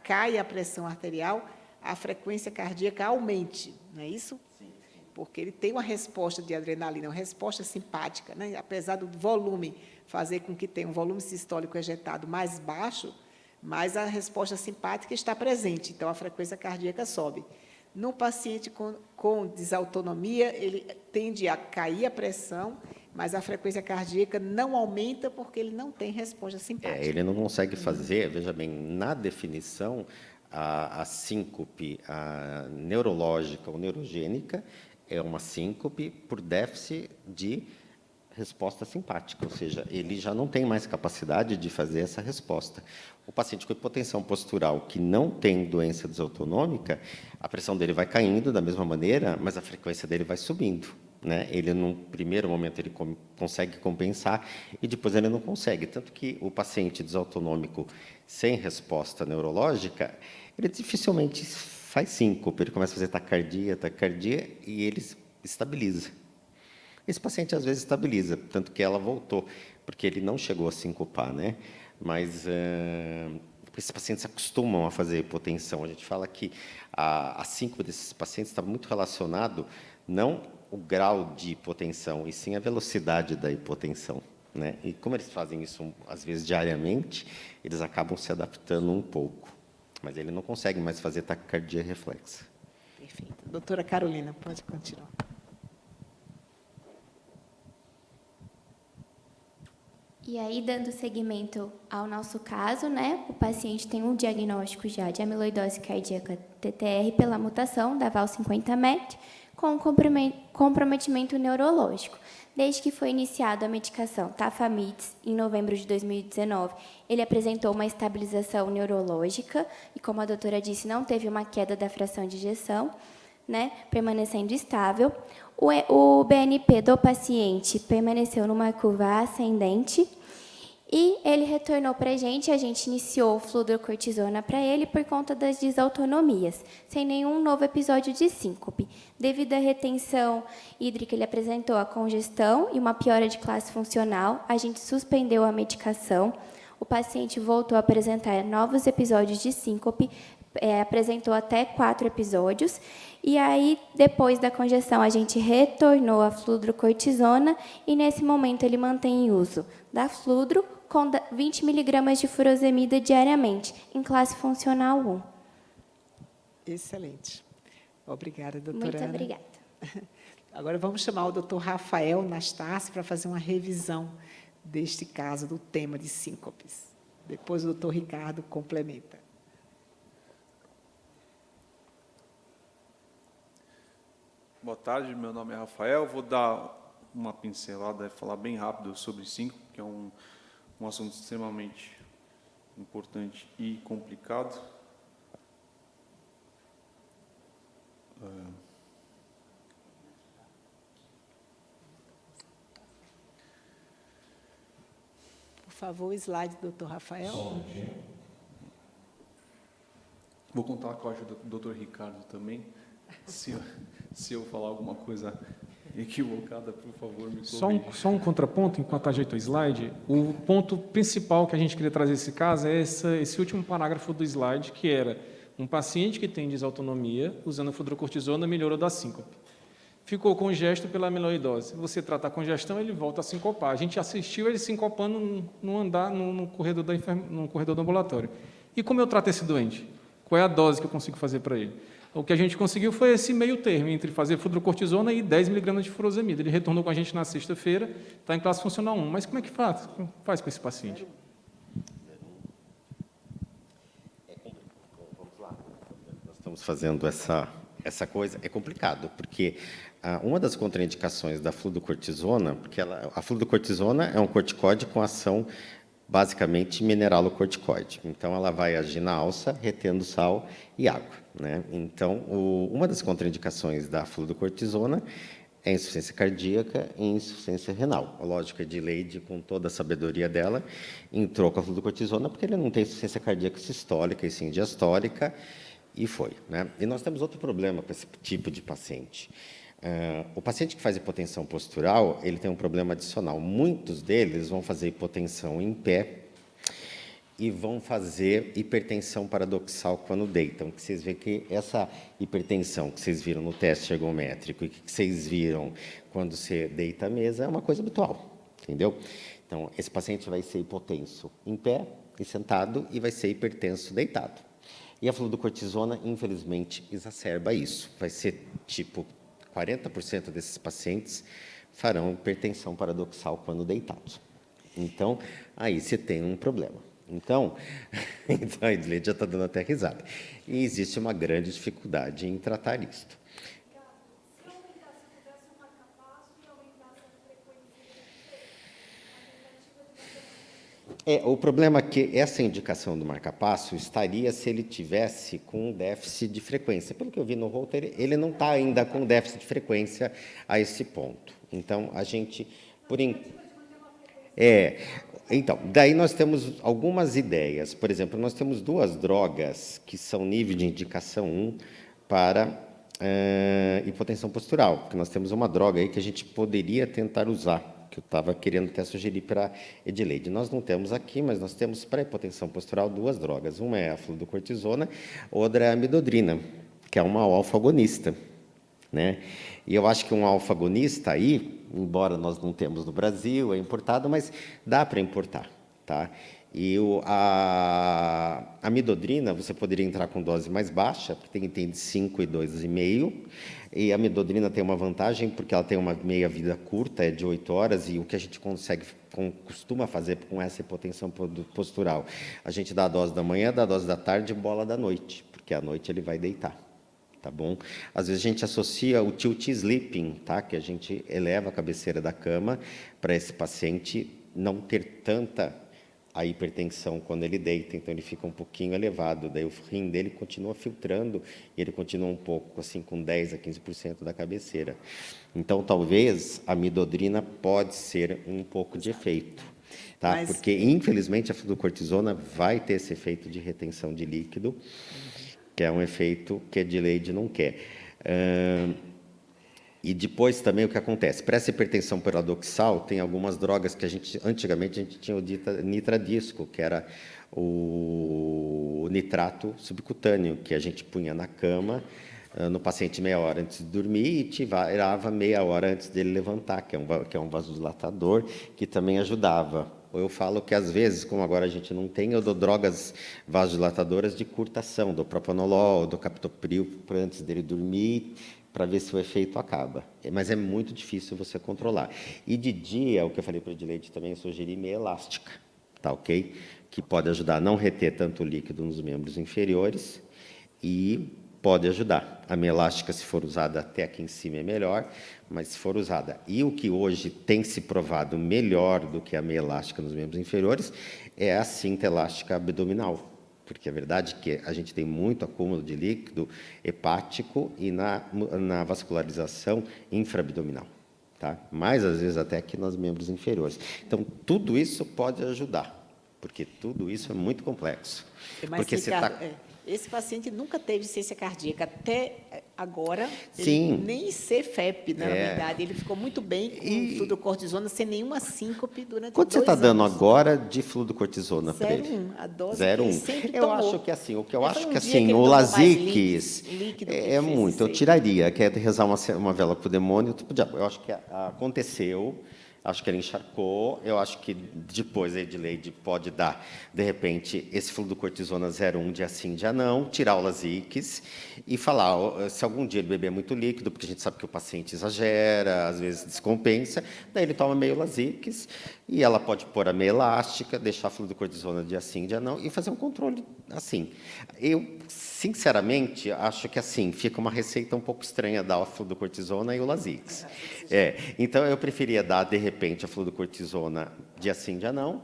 cai a pressão arterial, a frequência cardíaca aumente, não é isso? Sim. Porque ele tem uma resposta de adrenalina, uma resposta simpática, né? Apesar do volume fazer com que tenha um volume sistólico ejetado mais baixo, mas a resposta simpática está presente, então a frequência cardíaca sobe. No paciente com desautonomia, ele tende a cair a pressão, mas a frequência cardíaca não aumenta porque ele não tem resposta simpática. Ele não consegue fazer, veja bem, na definição, a síncope neurológica ou neurogênica é uma síncope por déficit de resposta simpática, ou seja, ele já não tem mais capacidade de fazer essa resposta. O paciente com hipotensão postural que não tem doença desautonômica, a pressão dele vai caindo da mesma maneira, mas a frequência dele vai subindo, né? Ele, num primeiro momento, ele consegue compensar e depois ele não consegue. Tanto que o paciente desautonômico sem resposta neurológica, ele dificilmente faz síncope, ele começa a fazer taquicardia e ele estabiliza. Esse paciente, às vezes, estabiliza, tanto que ela voltou, porque ele não chegou a sincopar, né? Mas esses pacientes se acostumam a fazer hipotensão. A gente fala que a síncope desses pacientes está muito relacionado, não o grau de hipotensão, e sim a velocidade da hipotensão, né? E como eles fazem isso, às vezes, diariamente, eles acabam se adaptando um pouco. Mas ele não consegue mais fazer taquicardia reflexa. Perfeito. Doutora Carolina, pode continuar. E aí, dando seguimento ao nosso caso, né, o paciente tem um diagnóstico já de amiloidose cardíaca TTR pela mutação da VAL50-MET, com comprometimento neurológico. Desde que foi iniciada a medicação Tafamidis, em novembro de 2019, ele apresentou uma estabilização neurológica e, como a doutora disse, não teve uma queda da fração de ejeção, né, permanecendo estável. O BNP do paciente permaneceu numa curva ascendente e ele retornou para a gente iniciou fludrocortisona para ele por conta das desautonomias, sem nenhum novo episódio de síncope. Devido à retenção hídrica, ele apresentou a congestão e uma piora de classe funcional, a gente suspendeu a medicação, o paciente voltou a apresentar novos episódios de síncope, apresentou até 4 episódios, e aí, depois da congestão, a gente retornou a fludrocortisona, e nesse momento ele mantém uso da fludro com 20 mg de furosemida diariamente, em classe funcional 1. Excelente. Obrigada, doutora Ana. Muito obrigada. Agora vamos chamar o doutor Rafael Nastassi para fazer uma revisão deste caso, do tema de síncopes. Depois o doutor Ricardo complementa. Boa tarde, meu nome é Rafael. Vou dar uma pincelada e falar bem rápido sobre síncope, que é um assunto extremamente importante e complicado. Por favor, o slide do doutor Rafael. Só um minutinho. Vou contar com a ajuda do Dr. Ricardo também. Se eu falar alguma coisa equivocada, por favor, me corrija. Só um contraponto, enquanto ajeita o slide. O ponto principal que a gente queria trazer nesse caso é esse último parágrafo do slide, que era um paciente que tem desautonomia, usando fludrocortisona, melhorou da síncope. Ficou congesto pela amiloidose. Você trata a congestão, ele volta a sincopar. A gente assistiu ele sincopando no corredor do ambulatório. E como eu trato esse doente? Qual é a dose que eu consigo fazer para ele? O que a gente conseguiu foi esse meio termo, entre fazer fludrocortisona e 10 mg de furosemida. Ele retornou com a gente na sexta-feira, está em classe funcional 1. Mas como é que faz com esse paciente? Vamos lá. Nós estamos fazendo essa coisa. É complicado, porque uma das contraindicações da fludrocortisona, porque a fludrocortisona é um corticoide com ação basicamente mineralocorticoide. Então, ela vai agir na alça, retendo sal e água, né? Então, uma das contraindicações da fludrocortisona é insuficiência cardíaca e insuficiência renal. A lógica de Leide, com toda a sabedoria dela, entrou com a fluocortisona porque ele não tem insuficiência cardíaca sistólica e sim diastólica, e foi, né? E nós temos outro problema com esse tipo de paciente. O paciente que faz hipotensão postural, ele tem um problema adicional. Muitos deles vão fazer hipotensão em pé e vão fazer hipertensão paradoxal quando deitam. Que vocês veem que essa hipertensão que vocês viram no teste ergométrico e que vocês viram quando você deita à mesa é uma coisa habitual, entendeu? Então, esse paciente vai ser hipotenso em pé e sentado e vai ser hipertenso deitado. E a fluocortisona, infelizmente, exacerba isso. Vai ser tipo 40% desses pacientes farão hipertensão paradoxal quando deitados. Então, aí você tem um problema. Então a Edleide já está dando até risada. E existe uma grande dificuldade em tratar isto. O problema é que essa indicação do marca-passo estaria se ele tivesse com um déficit de frequência. Pelo que eu vi no roteiro, ele não está ainda com déficit de frequência a esse ponto. Então, a gente... Então, daí nós temos algumas ideias. Por exemplo, nós temos 2 drogas que são nível de indicação 1 para hipotensão postural. Porque nós temos uma droga aí que a gente poderia tentar usar, que eu estava querendo até sugerir para a Edileide. Nós não temos aqui, mas nós temos para hipotensão postural 2 drogas. Uma é a fluocortisona, outra é a amidodrina, que é uma alfa-agonista, né? E eu acho que um alfa-agonista aí, embora nós não temos no Brasil, é importado, mas dá para importar, tá? E a amidodrina, você poderia entrar com dose mais baixa, porque tem de 5 e 2,5, e a amidodrina tem uma vantagem, porque ela tem uma meia-vida curta, é de 8 horas, e o que a gente costuma fazer com essa hipotensão postural, a gente dá a dose da manhã, dá a dose da tarde e bola da noite, porque à noite ele vai deitar. Tá bom? Às vezes a gente associa o tilt sleeping, tá? Que a gente eleva a cabeceira da cama para esse paciente não ter tanta a hipertensão quando ele deita, então ele fica um pouquinho elevado, daí o rim dele continua filtrando e ele continua um pouco assim com 10 a 15% da cabeceira. Então talvez a amidodrina pode ser um pouco de efeito, tá? Mas... Porque infelizmente a fluocortisona vai ter esse efeito de retenção de líquido, que é um efeito que a Edileide não quer. E depois também o que acontece? Para essa hipertensão paradoxal, tem algumas drogas que antigamente a gente tinha o nitradisco, que era o nitrato subcutâneo, que a gente punha na cama no paciente meia hora antes de dormir e tirava meia hora antes dele levantar, que é um vasodilatador, que também ajudava. Eu falo que, às vezes, como agora a gente não tem, eu dou drogas vasodilatadoras de curta ação, do propanolol, do captopril, antes dele dormir, para ver se o efeito acaba. Mas é muito difícil você controlar. E de dia, o que eu falei para o Edileide também, eu sugeri meia elástica, tá ok? Que pode ajudar a não reter tanto líquido nos membros inferiores e pode ajudar. A meia elástica, se for usada até aqui em cima, é melhor, mas se for usada... E o que hoje tem se provado melhor do que a meia elástica nos membros inferiores é a cinta elástica abdominal, porque a verdade é que a gente tem muito acúmulo de líquido hepático e na vascularização infraabdominal, tá? Mais, às vezes, até aqui nos membros inferiores. Então, tudo isso pode ajudar, porque tudo isso é muito complexo. Mas, porque Ricardo, você esse paciente nunca teve insuficiência cardíaca. Até agora, Sim. Ele nem CFEP, na verdade. Ele ficou muito bem com fluocortisona, sem nenhuma síncope durante 2 anos. Quanto você está dando agora de fluocortisona para ele? 0,1. A dose 0,1. que ele sempre Eu tomou. acho que assim, o que eu Ele acho foi que um dia assim, ele o tomou mais Lasix líquido que é fez muito. Eu isso aí. tiraria, quer rezar uma vela para o demônio, tipo, eu acho que aconteceu. Acho que ele encharcou. Eu acho que depois a Edileide pode dar, de repente, esse fluocortisona 0,1 dia sim, dia não, tirar o Lasix e falar, se algum dia ele beber muito líquido, porque a gente sabe que o paciente exagera, às vezes descompensa, daí ele toma meio Lasix e ela pode pôr a meia elástica, deixar a fluocortisona dia sim, dia não e fazer um controle assim. Eu, sinceramente, acho que assim, fica uma receita um pouco estranha dar a fluocortisona e o Lasix. Então, eu preferia dar, de repente, a fluocortisona dia sim, dia não,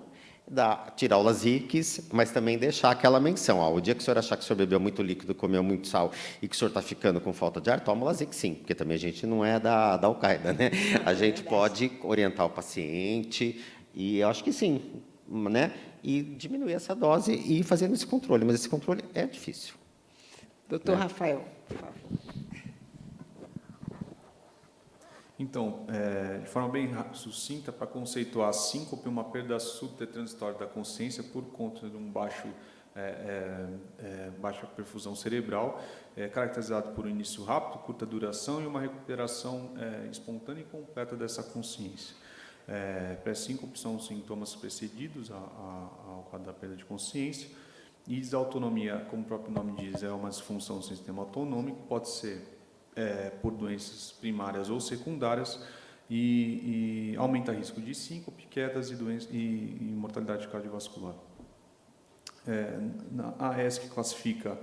tirar o lasix, mas também deixar aquela menção. O dia que o senhor achar que o senhor bebeu muito líquido, comeu muito sal e que o senhor está ficando com falta de ar, toma o lasix sim, porque também a gente não é da Al-Qaeda, né? A gente pode orientar o paciente, e eu acho que sim, né? E diminuir essa dose e ir fazendo esse controle, mas esse controle é difícil. Doutor Rafael, por favor. Então, de forma bem sucinta, para conceituar a síncope, uma perda súbita e transitória da consciência por conta de baixa perfusão cerebral, caracterizado por um início rápido, curta duração e uma recuperação espontânea e completa dessa consciência. Pré-síncope são os sintomas precedidos ao quadro da perda de consciência, e desautonomia, como o próprio nome diz, é uma disfunção do sistema autonômico, pode ser por doenças primárias ou secundárias, e aumenta o risco de síncope, quedas e mortalidade cardiovascular. A ESC classifica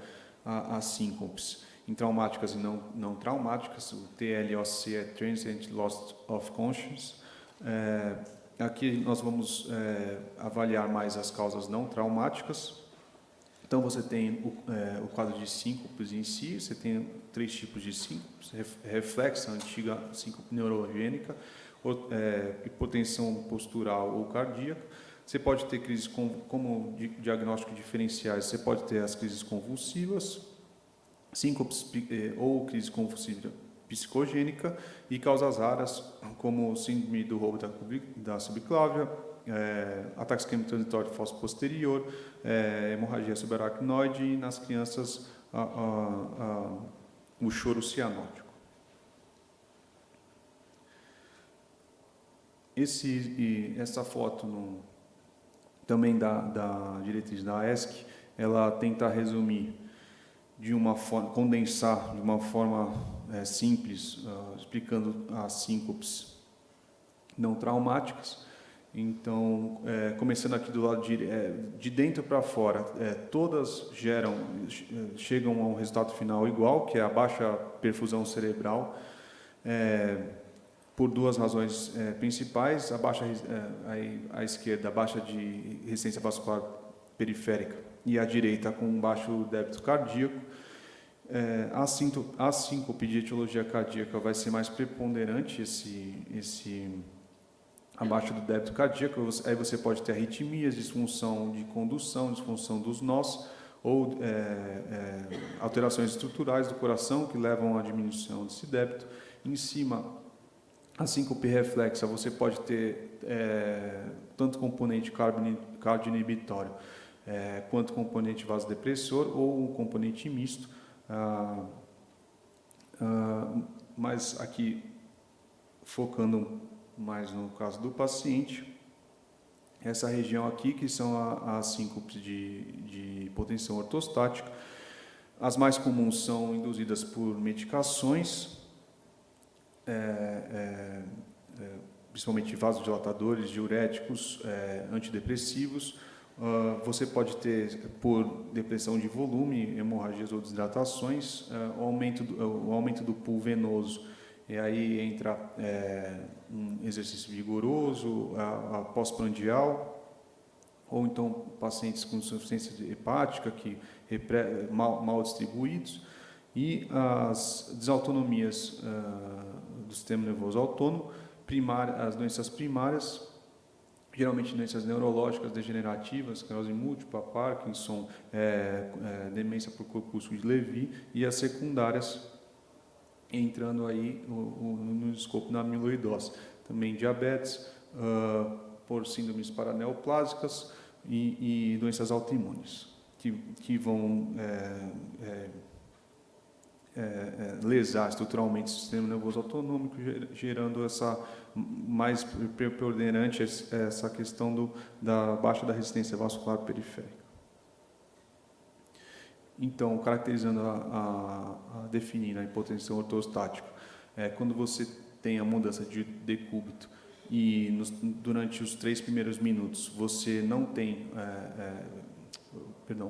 as síncopes em traumáticas e não traumáticas. O TLOC é Transient Loss of Consciousness. Aqui nós vamos avaliar mais as causas não traumáticas. Então, você tem o quadro de síncopes em si, você tem 3 tipos de síncopes: reflexa, antiga síncope neurogênica, hipotensão postural ou cardíaca. Você pode ter crises como diagnóstico diferenciais, você pode ter as crises convulsivas, síncopes ou crise convulsiva psicogênica, e causas raras, como síndrome do roubo da subclávia, ataque isquêmico transitório falso posterior, hemorragia subaracnoide, e nas crianças o choro cianótico. Essa foto também da diretriz da ESC, ela tenta resumir de uma forma, condensar de uma forma simples, explicando as síncopes não traumáticas. Então, começando aqui do lado de dentro para fora, todas chegam a um resultado final igual, que é a baixa perfusão cerebral, por 2 razões principais: à esquerda, a baixa de resistência vascular periférica, e à direita, com um baixo débito cardíaco. A síncope de etiologia cardíaca vai ser mais preponderante, abaixo do débito cardíaco. Aí você pode ter arritmias, disfunção de condução, disfunção dos nós, ou alterações estruturais do coração que levam à diminuição desse débito. Em cima, a síncope reflexa, você pode ter tanto componente cardioinibitório quanto componente vasodepressor, ou um componente misto. Mas aqui, focando mais no caso do paciente, essa região aqui, que são as síncopes de hipotensão ortostática. As mais comuns são induzidas por medicações, principalmente vasodilatadores, diuréticos, antidepressivos. Você pode ter, por depressão de volume, hemorragias ou desidratações, o aumento do pool venoso. E aí entra um exercício vigoroso, a pós-prandial, ou então pacientes com insuficiência hepática, mal distribuídos, e as desautonomias do sistema nervoso autônomo, as doenças primárias, geralmente doenças neurológicas degenerativas, esclerose múltipla, Parkinson, demência por corpúsculo de Levy, e as secundárias, entrando aí no escopo da amiloidose. Também diabetes, por síndromes paraneoplásicas e doenças autoimunes, que vão lesar estruturalmente o sistema nervoso autonômico, gerando mais preponderante essa questão da baixa da resistência vascular periférica. Então, caracterizando definindo a hipotensão ortostática, quando você tem a mudança de decúbito e durante os 3 primeiros minutos você não tem,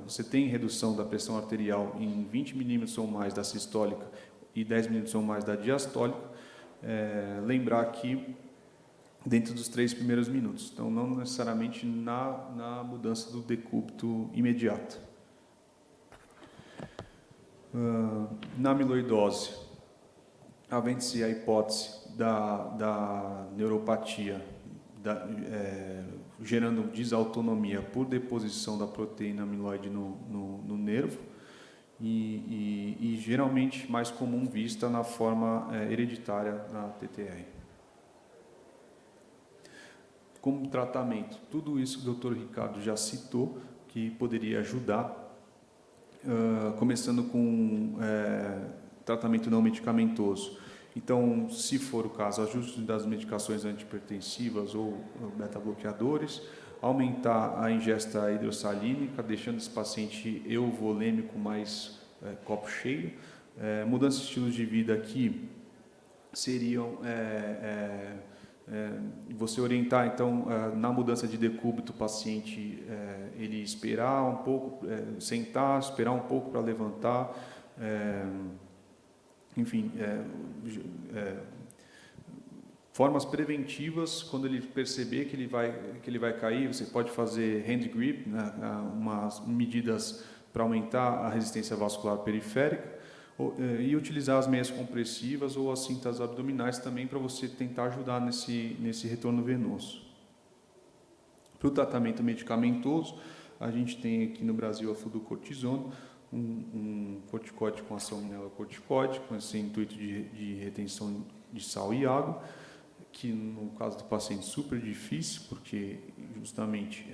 você tem redução da pressão arterial em 20 milímetros ou mais da sistólica e 10 milímetros ou mais da diastólica. Lembrar que dentro dos 3 primeiros minutos. Então, não necessariamente na mudança do decúbito imediata. Na amiloidose, havendo-se a hipótese da neuropatia, gerando desautonomia por deposição da proteína amiloide no nervo, e geralmente mais comum vista na forma hereditária na TTR. Como tratamento, tudo isso que o Dr. Ricardo já citou, que poderia ajudar, começando com tratamento não medicamentoso. Então, se for o caso, ajuste das medicações antihipertensivas ou beta-bloqueadores, aumentar a ingesta hidrossalínica, deixando esse paciente euvolêmico mais copo cheio. Mudanças de estilo de vida aqui seriam você orientar, então, na mudança de decúbito, o paciente ele esperar um pouco, sentar, esperar um pouco para levantar, enfim, formas preventivas. Quando ele perceber que ele vai cair, você pode fazer hand grip, né, umas medidas para aumentar a resistência vascular periférica, e utilizar as meias compressivas ou as cintas abdominais também para você tentar ajudar nesse retorno venoso. Para o tratamento medicamentoso, a gente tem aqui no Brasil a fludocortisona, um corticóide com ação mineralocorticóide, com esse intuito de retenção de sal e água, que no caso do paciente é super difícil, porque justamente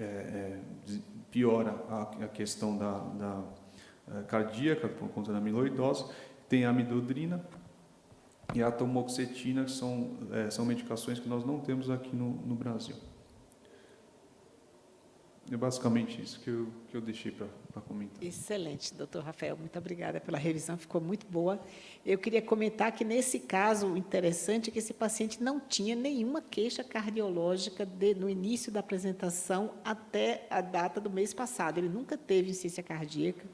piora a questão da cardíaca por conta da amiloidose. Tem a amidodrina e a tamoxetina, que são medicações que nós não temos aqui no Brasil. É basicamente isso que eu deixei para comentar. Excelente, doutor Rafael. Muito obrigada pela revisão, ficou muito boa. Eu queria comentar que, nesse caso, o interessante é que esse paciente não tinha nenhuma queixa cardiológica no início da apresentação até a data do mês passado. Ele nunca teve insuficiência cardíaca,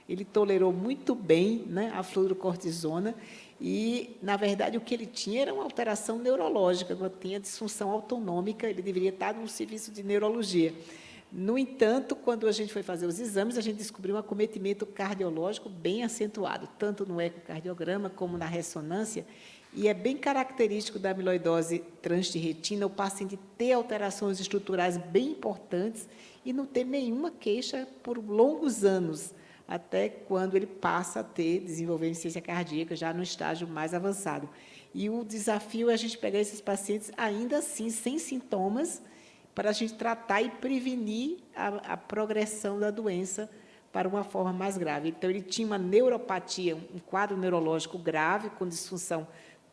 ele tolerou muito bem, né, a fluorocortisona e, na verdade, o que ele tinha era uma alteração neurológica, não tinha disfunção autonômica, ele deveria estar no serviço de neurologia. No entanto, quando a gente foi fazer os exames, a gente descobriu um acometimento cardiológico bem acentuado, tanto no ecocardiograma como na ressonância, e é bem característico da amiloidose transtirretina o paciente ter alterações estruturais bem importantes e não ter nenhuma queixa por longos anos, até quando ele passa a desenvolver insuficiência cardíaca, já no estágio mais avançado. E o desafio é a gente pegar esses pacientes, ainda assim, sem sintomas, para a gente tratar e prevenir a progressão da doença para uma forma mais grave. Então, ele tinha uma neuropatia, um quadro neurológico grave, com disfunção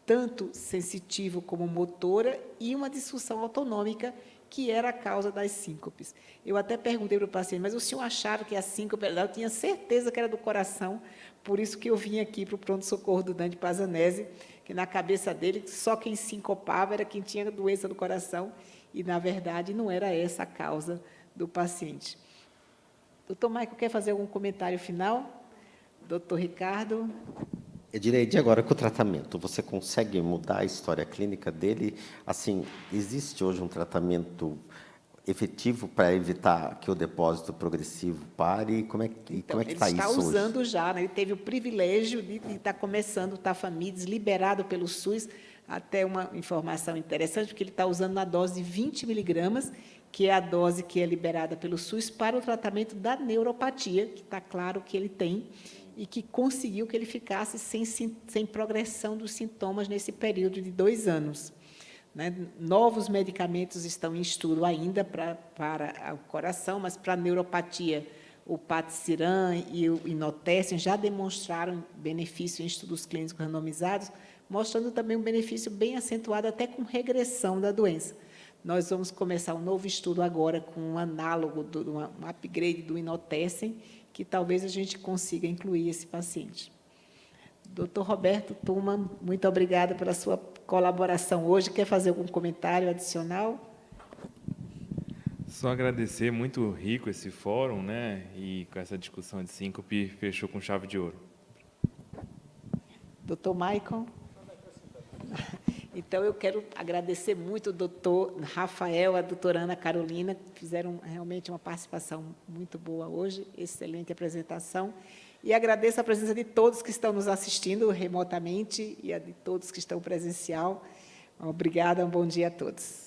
tanto sensitiva como motora, e uma disfunção autonômica, que era a causa das síncopes. Eu até perguntei para o paciente, mas o senhor achava que a síncope era? Eu tinha certeza que era do coração, por isso que eu vim aqui para o pronto-socorro do Dante Pazanese, que na cabeça dele, só quem sincopava era quem tinha doença do coração, e, na verdade, não era essa a causa do paciente. Doutor Michael, quer fazer algum comentário final? Doutor Ricardo? Edileide, agora com o tratamento, você consegue mudar a história clínica dele? Assim, existe hoje um tratamento efetivo para evitar que o depósito progressivo pare? Como é que está isso hoje? Ele está usando já, né? Ele teve o privilégio de estar começando o Tafamides, liberado pelo SUS. Até uma informação interessante, porque ele está usando na dose de 20 miligramas, que é a dose que é liberada pelo SUS para o tratamento da neuropatia, que está claro que ele tem, e que conseguiu que ele ficasse sem progressão dos sintomas nesse período de 2 anos. Né? Novos medicamentos estão em estudo ainda para o coração, mas para a neuropatia, o patisiran e o inotersen já demonstraram benefício em estudos clínicos randomizados, mostrando também um benefício bem acentuado, até com regressão da doença. Nós vamos começar um novo estudo agora com um análogo, um upgrade do inotersen, que talvez a gente consiga incluir esse paciente. Dr. Roberto Tuma, muito obrigada pela sua colaboração hoje. Quer fazer algum comentário adicional? Só agradecer, muito rico esse fórum, né? E com essa discussão de síncope, fechou com chave de ouro. Dr. Michael? Então, eu quero agradecer muito o doutor Rafael, a doutora Ana Carolina, que fizeram realmente uma participação muito boa hoje, excelente apresentação. E agradeço a presença de todos que estão nos assistindo remotamente e a de todos que estão presencial. Obrigada, um bom dia a todos.